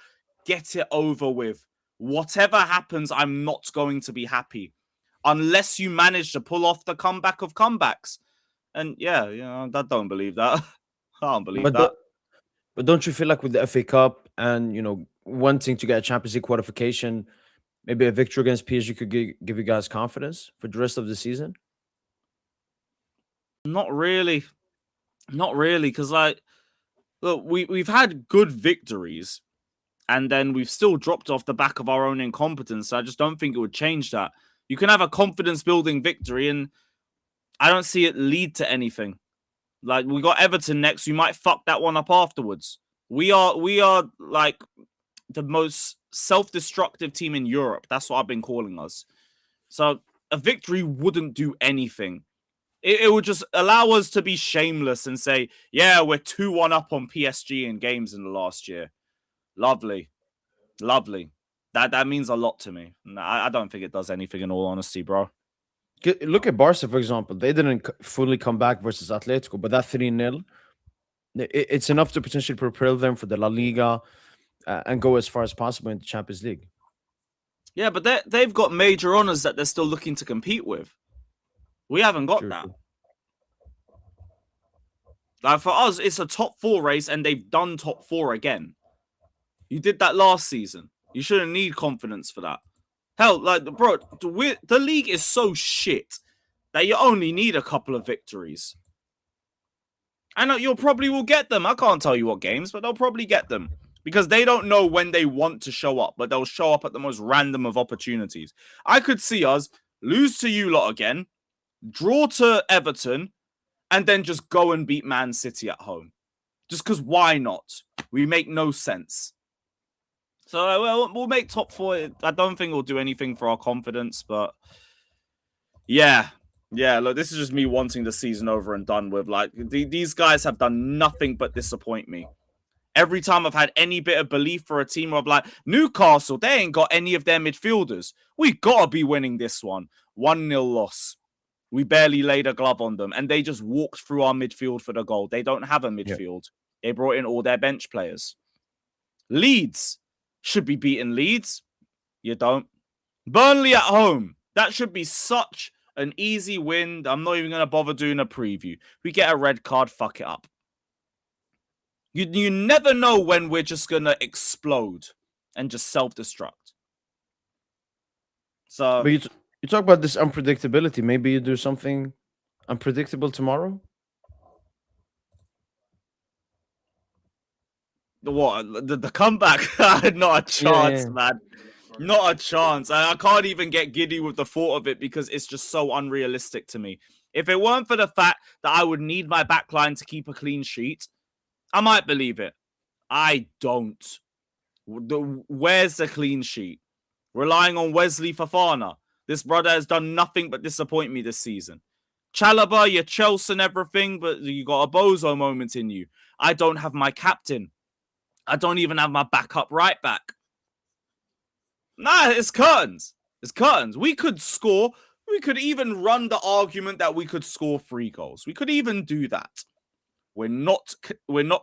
get it over with. Whatever happens, I'm not going to be happy. Unless you manage to pull off the comeback of comebacks. And yeah, I don't believe that. I don't believe But that. but don't you feel like with the FA Cup and wanting to get a Champions League qualification, maybe a victory against PSG could give you guys confidence for the rest of the season? Not really. Not really, because look, we've had good victories, and then we've still dropped off the back of our own incompetence. So I just don't think it would change that. You can have a confidence-building victory, and I don't see it lead to anything. Like, we got Everton next. We might fuck that one up afterwards. We are like the most self-destructive team in Europe. That's what I've been calling us. So a victory wouldn't do anything. It would just allow us to be shameless and say, yeah, we're 2-1 up on PSG in games in the last year. Lovely. Lovely. That means a lot to me. I don't think it does anything, in all honesty, bro. Look at Barca, for example. They didn't fully come back versus Atletico, but that 3-0, it's enough to potentially propel them for the La Liga and go as far as possible in the Champions League. Yeah, but they've got major honors that they're still looking to compete with. We haven't got that. Like, for us, it's a top 4 race, and they've done top 4 again. You did that last season. You shouldn't need confidence for that. Hell, like, bro, the league is so shit that you only need a couple of victories. I know you'll probably will get them. I can't tell you what games, but they'll probably get them. Because they don't know when they want to show up, but they'll show up at the most random of opportunities. I could see us lose to you lot again, draw to Everton, and then just go and beat Man City at home. Just because why not? We make no sense. So we'll make top 4. I don't think we'll do anything for our confidence, but yeah, look, this is just me wanting the season over and done with. Like, these guys have done nothing but disappoint me. Every time I've had any bit of belief for a team where I'm like, Newcastle, they ain't got any of their midfielders. We gotta be winning this one. 1-0 loss. We barely laid a glove on them, and they just walked through our midfield for the goal. They don't have a midfield. Yeah. They brought in all their bench players. Leeds should be beating Leeds. You don't. Burnley at home. That should be such an easy win. I'm not even going to bother doing a preview. We get a red card, fuck it up. You never know when we're just going to explode and just self-destruct. So, but you talk about this unpredictability. Maybe you do something unpredictable tomorrow? What? The comeback? Not a chance, man. Not a chance. I can't even get giddy with the thought of it because it's just so unrealistic to me. If it weren't for the fact that I would need my backline to keep a clean sheet, I might believe it. I don't. Where's the clean sheet? Relying on Wesley Fofana. This brother has done nothing but disappoint me this season. Chalobah, you're Chelsea and everything, but you got a bozo moment in you. I don't have my captain. I don't even have my backup right back. Nah, it's curtains. It's curtains. We could score. We could even run the argument that we could score 3 goals. We could even do that. We're not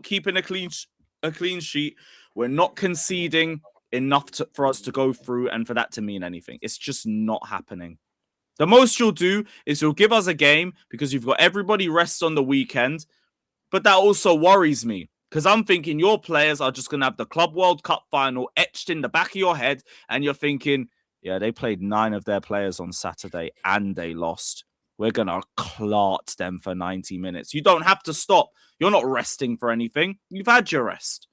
keeping a clean sheet. We're not conceding enough for us to go through and for that to mean anything. It's just not happening. The most you'll do is you'll give us a game because you've got everybody rest on the weekend. But that also worries me because I'm thinking your players are just going to have the Club World Cup final etched in the back of your head. And you're thinking, yeah, they played 9 of their players on Saturday and they lost. We're going to clart them for 90 minutes. You don't have to stop. You're not resting for anything. You've had your rest.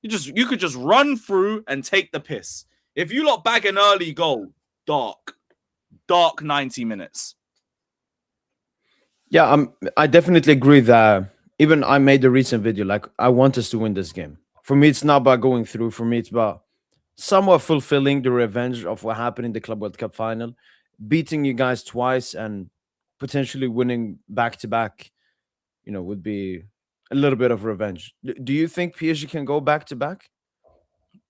You could just run through and take the piss. If you lot bag an early goal, dark 90 minutes. Yeah, I definitely agree that even I made a recent video, like, I want us to win this game. For me, it's not about going through. For me, it's about somewhat fulfilling the revenge of what happened in the Club World Cup final, beating you guys twice and potentially winning back-to-back, would be a little bit of revenge. Do you think PSG can go back-to-back?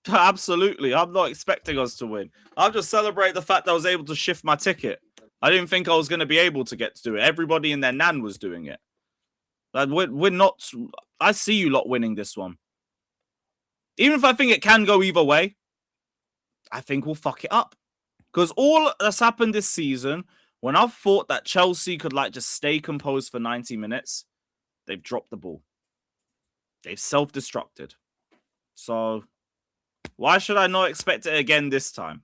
Absolutely. I'm not expecting us to win. I'll just celebrate the fact that I was able to shift my ticket. I didn't think I was going to be able to get to do it. Everybody and their nan was doing it. Like, we're not... I see you lot winning this one. Even if I think it can go either way, I think we'll fuck it up. Because all that's happened this season, when I've thought that Chelsea could like just stay composed for 90 minutes, they've dropped the ball. They've self-destructed. So why should I not expect it again this time?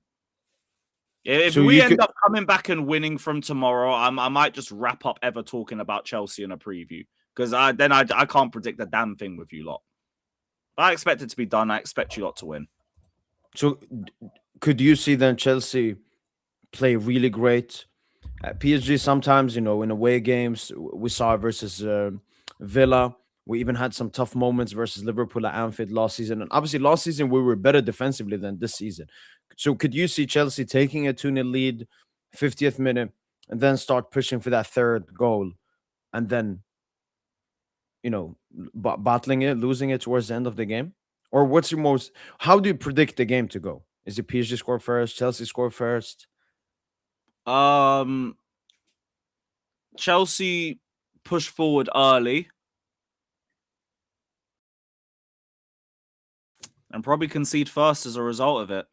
If we end up coming back and winning from tomorrow, I might just wrap up ever talking about Chelsea in a preview. Because I can't predict a damn thing with you lot. But I expect it to be done. I expect you lot to win. So could you see then Chelsea play really great? PSG sometimes, in away games, we saw versus Villa. We even had some tough moments versus Liverpool at Anfield last season. And obviously last season we were better defensively than this season. So could you see Chelsea taking a 2-0 lead, 50th minute, and then start pushing for that third goal and then, battling it, losing it towards the end of the game? Or how do you predict the game to go? Is it PSG score first, Chelsea score first? Chelsea push forward early and probably concede first as a result of it.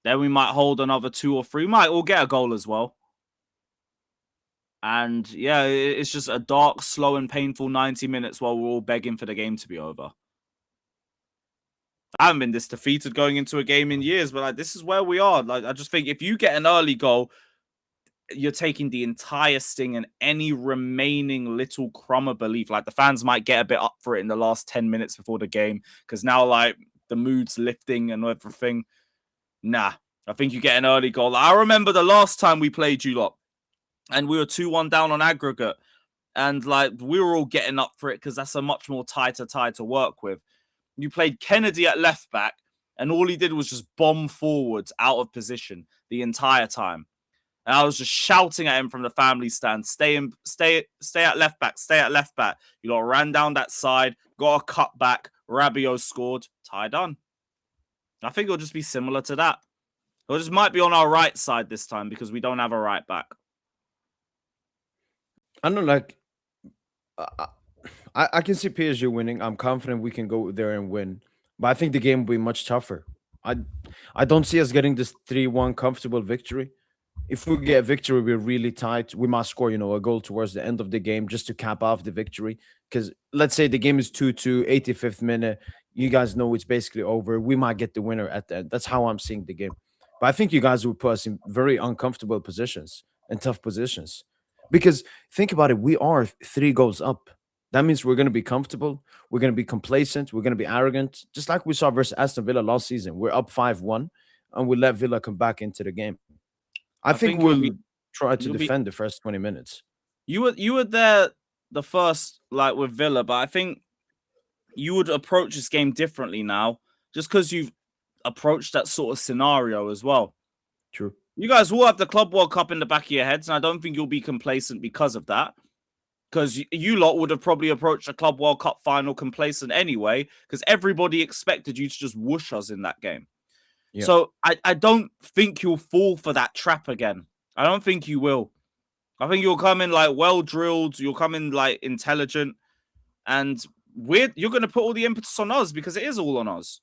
Then we might hold another 2 or 3. We'll get a goal as well. And yeah, it's just a dark, slow, and painful 90 minutes while we're all begging for the game to be over. I haven't been this defeated going into a game in years, but this is where we are. I just think if you get an early goal, you're taking the entire sting and any remaining little crumb of belief. The fans might get a bit up for it in the last 10 minutes before the game because now the mood's lifting and everything. Nah, I think you get an early goal. I remember the last time we played you lot and we were 2-1 down on aggregate and we were all getting up for it because that's a much more tighter tie to work with. You played Kennedy at left back and all he did was just bomb forwards out of position the entire time. And I was just shouting at him from the family stand, stay at left back, stay at left back. You lot ran down that side, got a cut back, Rabiot scored, tie done. I think it'll just be similar to that. It just might be on our right side this time because we don't have a right back. I don't know, I can see PSG winning. I'm confident we can go there and win. But I think the game will be much tougher. I don't see us getting this 3-1 comfortable victory. If we get a victory, we're really tight. We must score, a goal towards the end of the game just to cap off the victory. Because let's say the game is 2-2, 85th minute. You guys know it's basically over. We might get the winner at the end. That's how I'm seeing the game. But I think you guys will put us in very uncomfortable positions and tough positions. Because think about it, we are 3 goals up. That means we're going to be comfortable. We're going to be complacent. We're going to be arrogant. Just like we saw versus Aston Villa last season. We're up 5-1 and we let Villa come back into the game. I think we'll try to defend the first 20 minutes. You were there the first, with Villa, but I think you would approach this game differently now, just because you've approached that sort of scenario as well. True. You guys will have the Club World Cup in the back of your heads, and I don't think you'll be complacent because of that. Because you lot would have probably approached the Club World Cup final complacent anyway, because everybody expected you to just whoosh us in that game. Yeah. So I don't think you'll fall for that trap again. I don't think you will. I think you'll come in well-drilled. You'll come in intelligent. And you're going to put all the impetus on us because it is all on us.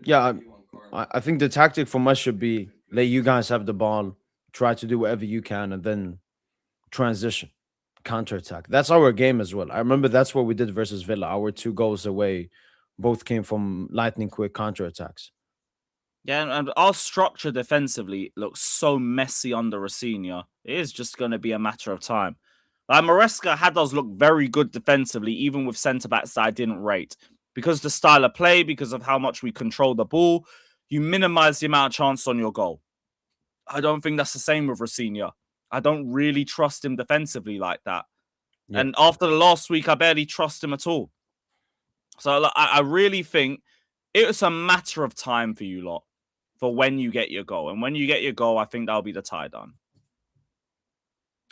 Yeah, I think the tactic from us should be let you guys have the ball, try to do whatever you can, and then transition, counterattack. That's our game as well. I remember that's what we did versus Villa. Our 2 goals away both came from lightning quick counterattacks. Yeah, and our structure defensively looks so messy under Rosenior. It is just going to be a matter of time. Maresca had us look very good defensively, even with centre-backs that I didn't rate. Because the style of play, because of how much we control the ball, you minimize the amount of chance on your goal. I don't think that's the same with Rosenior. I don't really trust him defensively like that. Yeah. And after the last week, I barely trust him at all. So I really think it's a matter of time for you lot for when you get your goal. And when you get your goal, I think that'll be the tie done.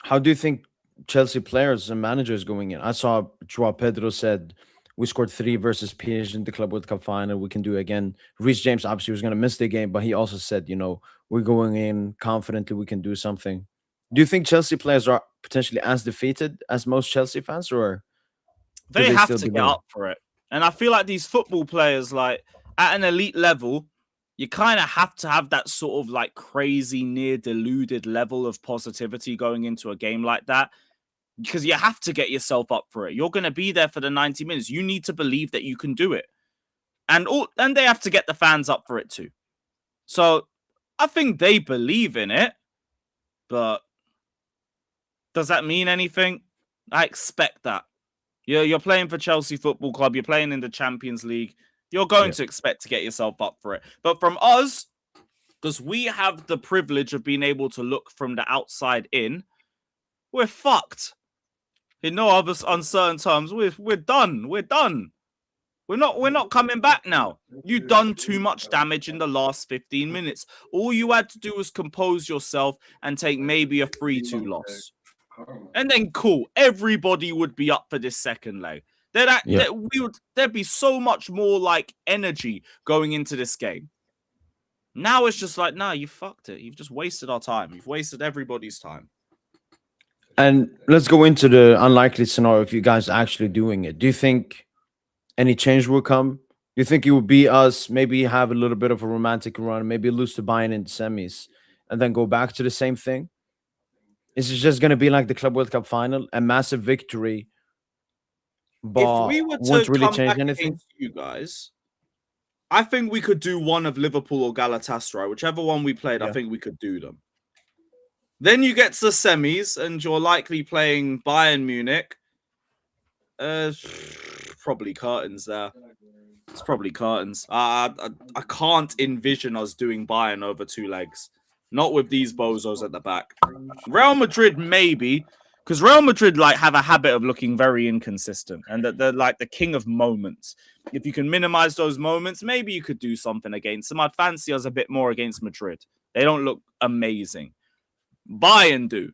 How do you think Chelsea players and managers going in? I saw Joao Pedro said We scored 3 versus PSG in the Club World Cup final. We can do it again. Reece James obviously was going to miss the game, but he also said, we're going in confidently. We can do something. Do you think Chelsea players are potentially as defeated as most Chelsea fans, or do They they have still to get believe? up for it. And I feel like these football players, like at an elite level, you kind of have to have that sort of like crazy, near deluded level of positivity going into a game like that, because you have to get yourself up for it. You're going to be there for the 90 minutes. You need to believe that you can do it. And they have to get the fans up for it too. So I think they believe in it, but does that mean anything? I expect that. You're playing for Chelsea Football Club. You're playing in the Champions League. You're going to expect to get yourself up for it. But from us, because we have the privilege of being able to look from the outside in, we're fucked. In no other uncertain terms, we're done. We're done. We're not coming back now. You've done too much damage in the last 15 minutes. All you had to do was compose yourself and take maybe a 3-2 loss. And then cool, everybody would be up for this second leg. There'd be so much more like energy going into this game. Now it's just like, nah, you fucked it. You've just wasted our time. You've wasted everybody's time. And let's go into the unlikely scenario of you guys actually doing it. Do you think any change will come? Do you think it will be us, maybe have a little bit of a romantic run, maybe lose to Bayern in the semis, and then go back to the same thing? Is it just going to be like the Club World Cup final, a massive victory, If but we were won't to really come change back anything? against you guys, I think we could do one of Liverpool or Galatasaray. Whichever one we played, I think we could do them. Then you get to the semis, and you're likely playing Bayern Munich. Probably curtains there. It's probably curtains. I can't envision us doing Bayern over 2 legs. Not with these bozos at the back. Real Madrid, maybe. Because Real Madrid have a habit of looking very inconsistent. And they're like the king of moments. If you can minimize those moments, maybe you could do something against them. I'd fancy us a bit more against Madrid. They don't look amazing. Bayern do.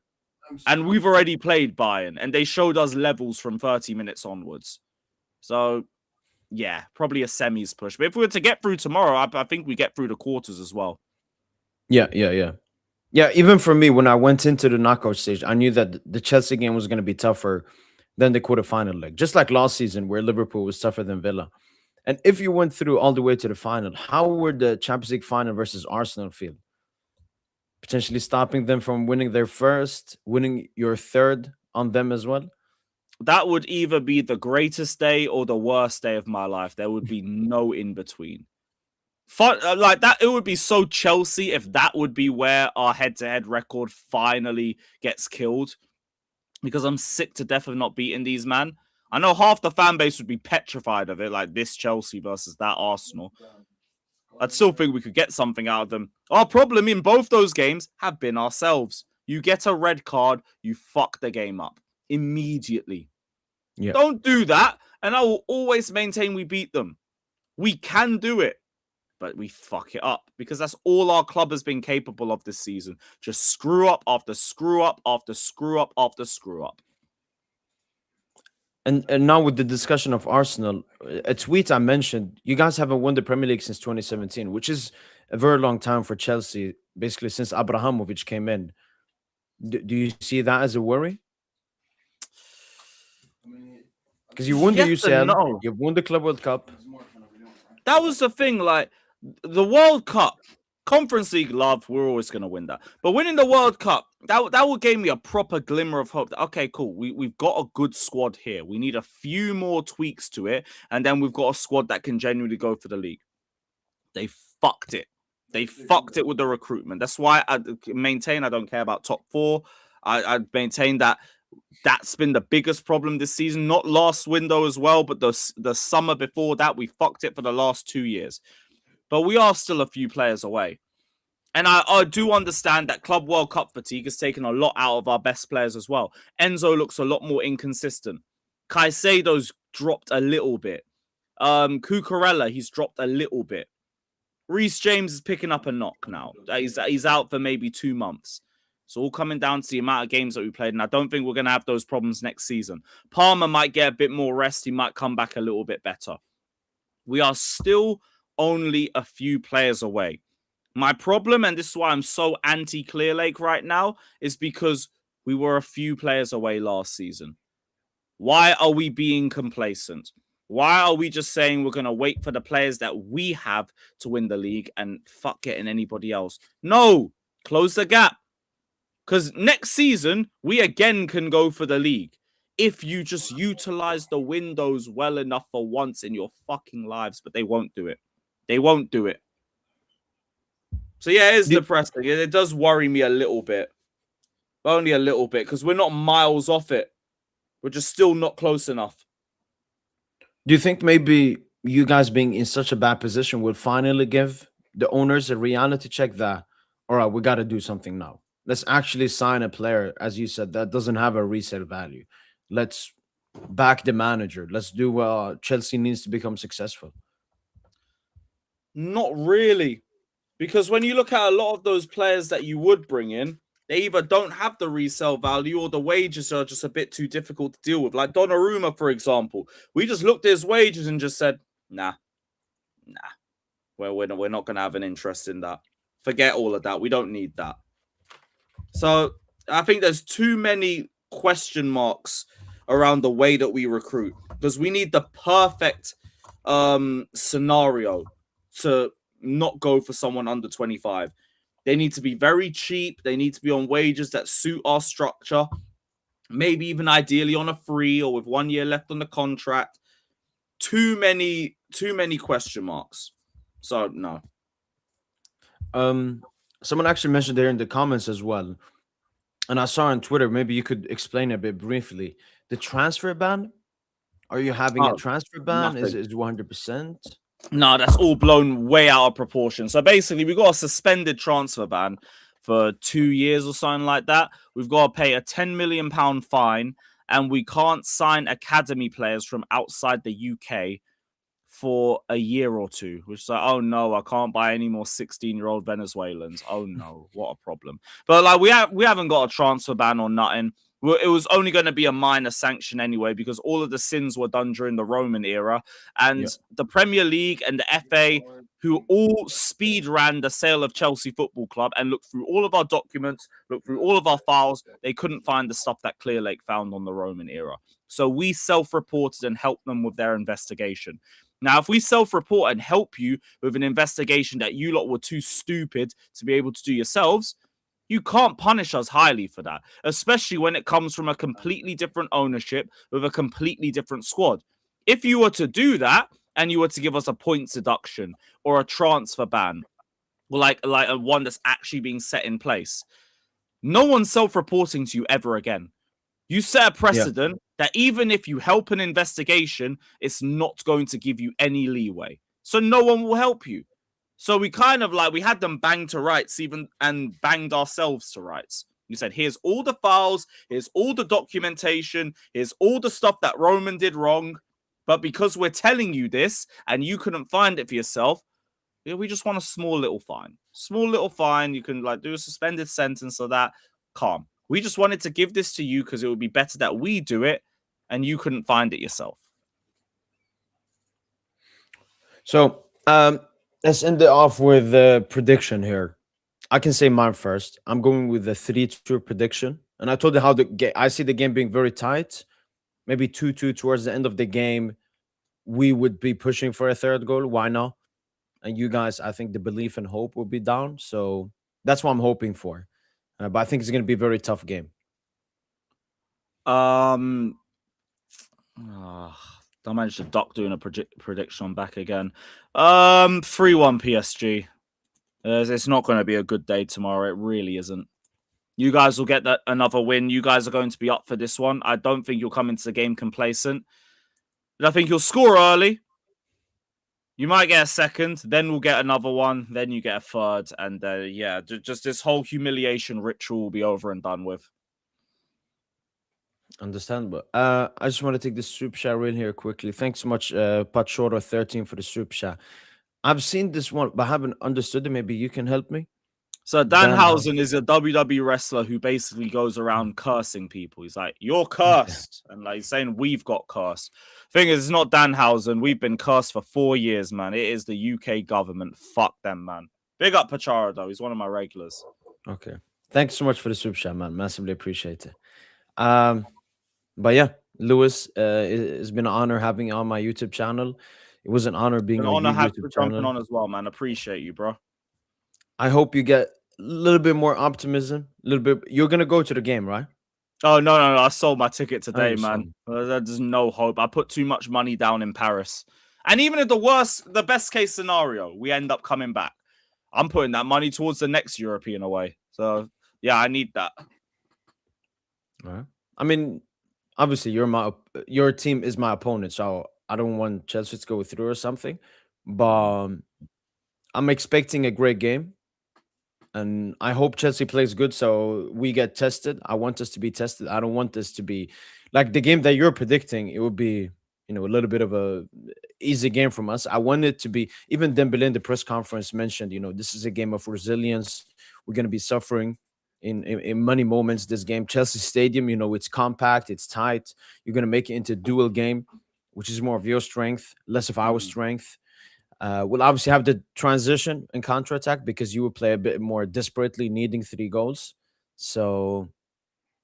And we've already played Bayern. And they showed us levels from 30 minutes onwards. So, yeah, probably a semis push. But if we were to get through tomorrow, I think we get through the quarters as well. Yeah. Yeah, even for me, when I went into the knockout stage, I knew that the Chelsea game was going to be tougher than the quarterfinal leg. Just like last season, where Liverpool was tougher than Villa. And if you went through all the way to the final, how would the Champions League final versus Arsenal feel? Potentially stopping them from winning their first, winning your third on them as well? That would either be the greatest day or the worst day of my life. There would be no in between. Like that, it would be so Chelsea if that would be where our head-to-head record finally gets killed. Because I'm sick to death of not beating these, man. I know half the fan base would be petrified of it, like this Chelsea versus that Arsenal. I'd still think we could get something out of them. Our problem in both those games have been ourselves. You get a red card, you fuck the game up immediately. Yeah. Don't do that, and I will always maintain we beat them. We can do it, but we fuck it up because that's all our club has been capable of this season. Just screw up after screw up after screw up after screw up. And now with the discussion of Arsenal, a tweet I mentioned, you guys haven't won the Premier League since 2017, which is a very long time for Chelsea, basically since Abrahamovich came in. Do you see that as a worry? Because you won the Yes and UCL, no. you've won the Club World Cup. That was the thing, like the World Cup, Conference League love, we're always going to win that. But winning the World Cup, that would give me a proper glimmer of hope. That, okay, cool, we've got a good squad here. We need a few more tweaks to it, and then we've got a squad that can genuinely go for the league. They fucked it. They fucked it with the recruitment. That's why I maintain I don't care about top 4. I maintain that that's been the biggest problem this season. Not last window as well, but the summer before that, we fucked it for the last 2 years. But we are still a few players away. And I do understand that Club World Cup fatigue has taken a lot out of our best players as well. Enzo looks a lot more inconsistent. Caicedo's dropped a little bit. Cucurella, he's dropped a little bit. Reece James is picking up a knock now. He's out for maybe 2 months. It's all coming down to the amount of games that we played, and I don't think we're going to have those problems next season. Palmer might get a bit more rest. He might come back a little bit better. We are still only a few players away. My problem, and this is why I'm so anti-Clear Lake right now, is because we were a few players away last season. Why are we being complacent? Why are we just saying we're going to wait for the players that we have to win the league and fuck getting anybody else? No, close the gap. Because next season, we again can go for the league. If you just utilize the windows well enough for once in your fucking lives, but they won't do it. They won't do it. So yeah, it is depressing. It does worry me a little bit. But only a little bit, because we're not miles off it. We're just still not close enough. Do you think maybe you guys being in such a bad position will finally give the owners a reality check that, all right, we got to do something now. Let's actually sign a player, as you said, that doesn't have a resale value. Let's back the manager. Let's do what Chelsea needs to become successful. Not really. Because when you look at a lot of those players that you would bring in, they either don't have the resale value or the wages are just a bit too difficult to deal with. Like Donnarumma, for example. We just looked at his wages and just said, nah. Well, we're not going to have an interest in that. Forget all of that. We don't need that. So I think there's too many question marks around the way that we recruit, because we need the perfect scenario to not go for someone under 25. They need to be very cheap. They need to be on wages that suit our structure. Maybe even ideally on a free or with 1 year left on the contract. Too many question marks. So no. Someone actually mentioned there in the comments as well, and I saw on Twitter, maybe you could explain a bit briefly. The transfer ban, are you having a transfer ban? Nothing. Is 100%? No, that's all blown way out of proportion. So basically, we got a suspended transfer ban for 2 years or something like that. We've got to pay a £10 million fine, and we can't sign academy players from outside the UK for a year or two, which is like, oh no, I can't buy any more 16-year-old Venezuelans. Oh no, what a problem. But like, we haven't got a transfer ban or nothing. It was only going to be a minor sanction anyway, because all of the sins were done during the Roman era. And the Premier League and the FA, who all speed ran the sale of Chelsea Football Club and looked through all of our documents, looked through all of our files, they couldn't find the stuff that Clear Lake found on the Roman era. So we self-reported and helped them with their investigation. Now, if we self-report and help you with an investigation that you lot were too stupid to be able to do yourselves, you can't punish us highly for that, especially when it comes from a completely different ownership with a completely different squad. If you were to do that and you were to give us a points deduction or a transfer ban, or like a one that's actually being set in place, no one's self-reporting to you ever again. You set a precedent that even if you help an investigation, it's not going to give you any leeway. So no one will help you. So we kind of we had them banged to rights and banged ourselves to rights. You said, here's all the files, here's all the documentation, here's all the stuff that Roman did wrong. But because we're telling you this and you couldn't find it for yourself, we just want a small little fine. Small little fine. You can do a suspended sentence so that calm. We just wanted to give this to you because it would be better that we do it and you couldn't find it yourself. So let's end it off with a prediction here. I can say mine first. I'm going with the 3-2 prediction. And I told you how I see the game being very tight. Maybe 2-2 towards the end of the game. We would be pushing for a third goal. Why not? And you guys, I think the belief and hope will be down. So that's what I'm hoping for. But I think it's going to be a very tough game. Don't manage to duck doing a prediction on back again. 3-1 PSG. It's not going to be a good day tomorrow. It really isn't. You guys will get another win. You guys are going to be up for this one. I don't think you'll come into the game complacent. I think you'll score early. You might get a second, then we'll get another one, then you get a third, and just this whole humiliation ritual will be over and done with. Understandable. I just want to take the soup chat in here quickly. Thanks so much, Patchoro13 for the soup chat. I've seen this one, but I haven't understood it. Maybe you can help me. So Danhausen. Danhausen is a WWE wrestler who basically goes around cursing people. He's like, "You're Okay. cursed," and like saying we've got cursed. Thing is, it's not Danhausen. We've been cursed for 4 years, man. It is the UK government. Fuck them, man. Big up Pachara though. He's one of my regulars. Okay. Thanks so much for the super chat, man. Massively appreciate it. Um, but yeah, Lewis, it's been an honor having you on my YouTube channel. It was an honor being An on honor your have YouTube for jumping channel. on as well, man. Appreciate you, bro. I hope you get a little bit more optimism. A little bit. You're gonna go to the game, right? Oh no! I sold my ticket Oh, today, you man. son. There's no hope. I put too much money down in Paris, and even in the best case scenario, we end up coming back. I'm putting that money towards the next European away. So yeah, I need that. All right. I mean, obviously, your team is my opponent, so I don't want Chelsea to go through or something. But I'm expecting a great game, and I hope Chelsea plays good so we get tested. I want us to be tested. I don't want this to be like the game that you're predicting. It would be, a little bit of a easy game from us. I want it to be. Even Dembele in the press conference mentioned, this is a game of resilience. We're going to be suffering in many moments. This game, Chelsea Stadium, it's compact, it's tight. You're going to make it into a dual game, which is more of your strength, less of our Mhm. strength. We'll obviously have the transition and counterattack because you will play a bit more desperately, needing 3 goals. So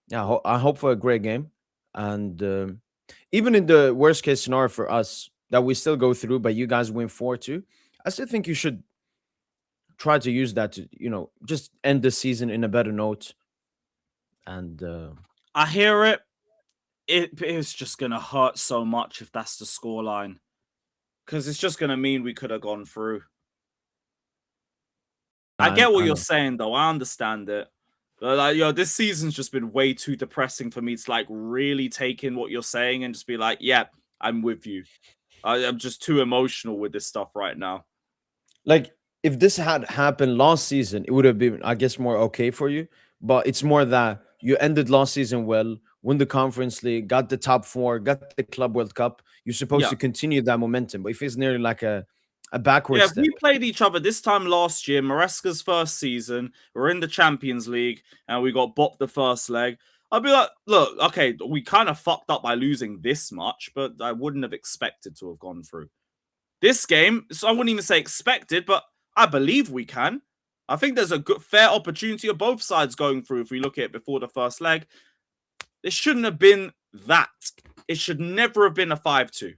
yeah, I hope for a great game. And even in the worst case scenario for us that we still go through, but you guys win 4-2, I still think you should try to use that to just end the season in a better note. And I hear it. It is just gonna hurt so much if that's the scoreline, because it's just gonna mean we could have gone through. I get what I you're know. saying, though. I understand it. But like, this season's just been way too depressing for me to like really take in what you're saying and just be like, yeah, I'm with you. I'm just too emotional with this stuff right now. Like if this had happened last season, it would have been, I guess, more okay for you. But it's more that you ended last season well, won the Conference League, got the top four, got the Club World Cup. You're supposed to Yeah. continue that momentum. But if it's nearly like a backward Yeah, step, we played each other this time last year, Maresca's first season. We're in the Champions League and we got bopped the first leg. I'd be like, look, okay, we kind of fucked up by losing this much, but I wouldn't have expected to have gone through. This game, so I wouldn't even say expected, but I believe we can. I think there's a good, fair opportunity of both sides going through if we look at it before the first leg. It shouldn't have been that. It should never have been a 5-2.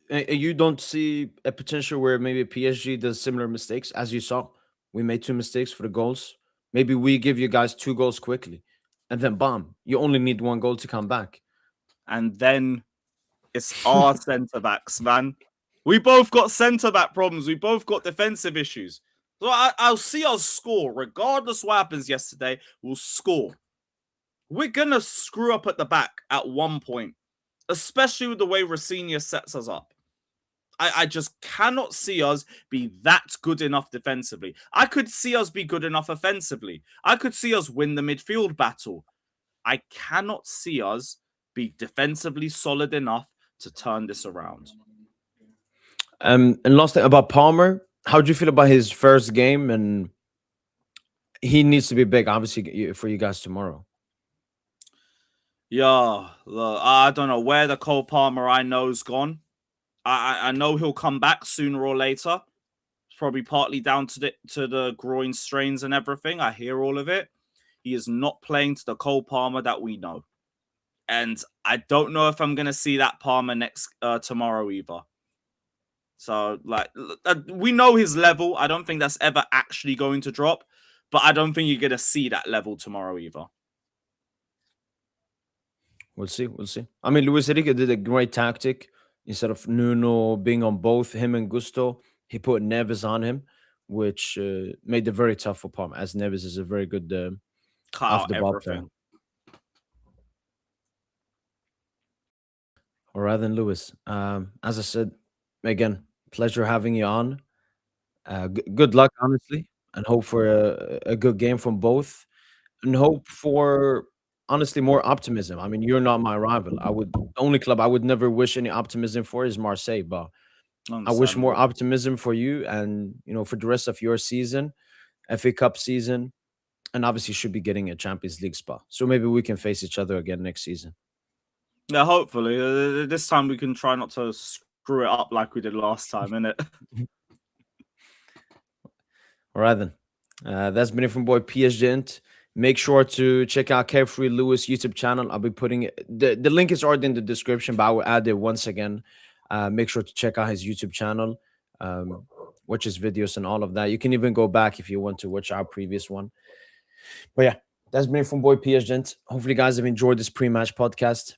you don't see a potential where maybe PSG does similar mistakes as you saw. We made 2 mistakes for the goals. Maybe we give you guys 2 goals quickly, and then bomb. You only need 1 goal to come back. And then it's our centre backs, man. We both got centre back problems. We both got defensive issues. So I'll see us score. Regardless what happens yesterday, we'll score. We're going to screw up at the back at one point, especially with the way Rafinha sets us up. I just cannot see us be that good enough defensively. I could see us be good enough offensively. I could see us win the midfield battle. I cannot see us be defensively solid enough to turn this around. And last thing about Palmer, how do you feel about his first game? And he needs to be big, obviously, for you guys tomorrow. Yeah, look, I don't know where the Cole Palmer I know's gone. I know he'll come back sooner or later. It's probably partly down to the groin strains and everything. I hear all of it. He is not playing to the Cole Palmer that we know, and I don't know if I'm gonna see that Palmer next tomorrow either. So like we know his level. I don't think that's ever actually going to drop, but I don't think you're gonna see that level tomorrow either. We'll see. We'll see. I mean, Luis Enrique did a great tactic. Instead of Nuno being on both him and Gusto, he put Neves on him, which made it very tough for Palmer, as Neves is a very good Cut off out the ball player. everything. All right, then, Lewis. As I said, again, pleasure having you on. Good luck, honestly, and hope for a good game from both, and hope for honestly more optimism. I mean, you're not my rival. The only club I would never wish any optimism for is Marseille, but I wish more Understandable. optimism for you and, for the rest of your season, FA Cup season, and obviously should be getting a Champions League spot. So maybe we can face each other again next season. Yeah, hopefully. This time we can try not to screw it up like we did last time, innit? All right, then. That's been it from boy PSGINT. Make sure to check out CareFreeLewis YouTube channel. I'll be putting it. The link is already in the description, but I will add it once again. Make sure to check out his YouTube channel, watch his videos and all of that. You can even go back if you want to watch our previous one. But yeah, that's been it from boy PSGINT. Hopefully, you guys have enjoyed this pre-match podcast.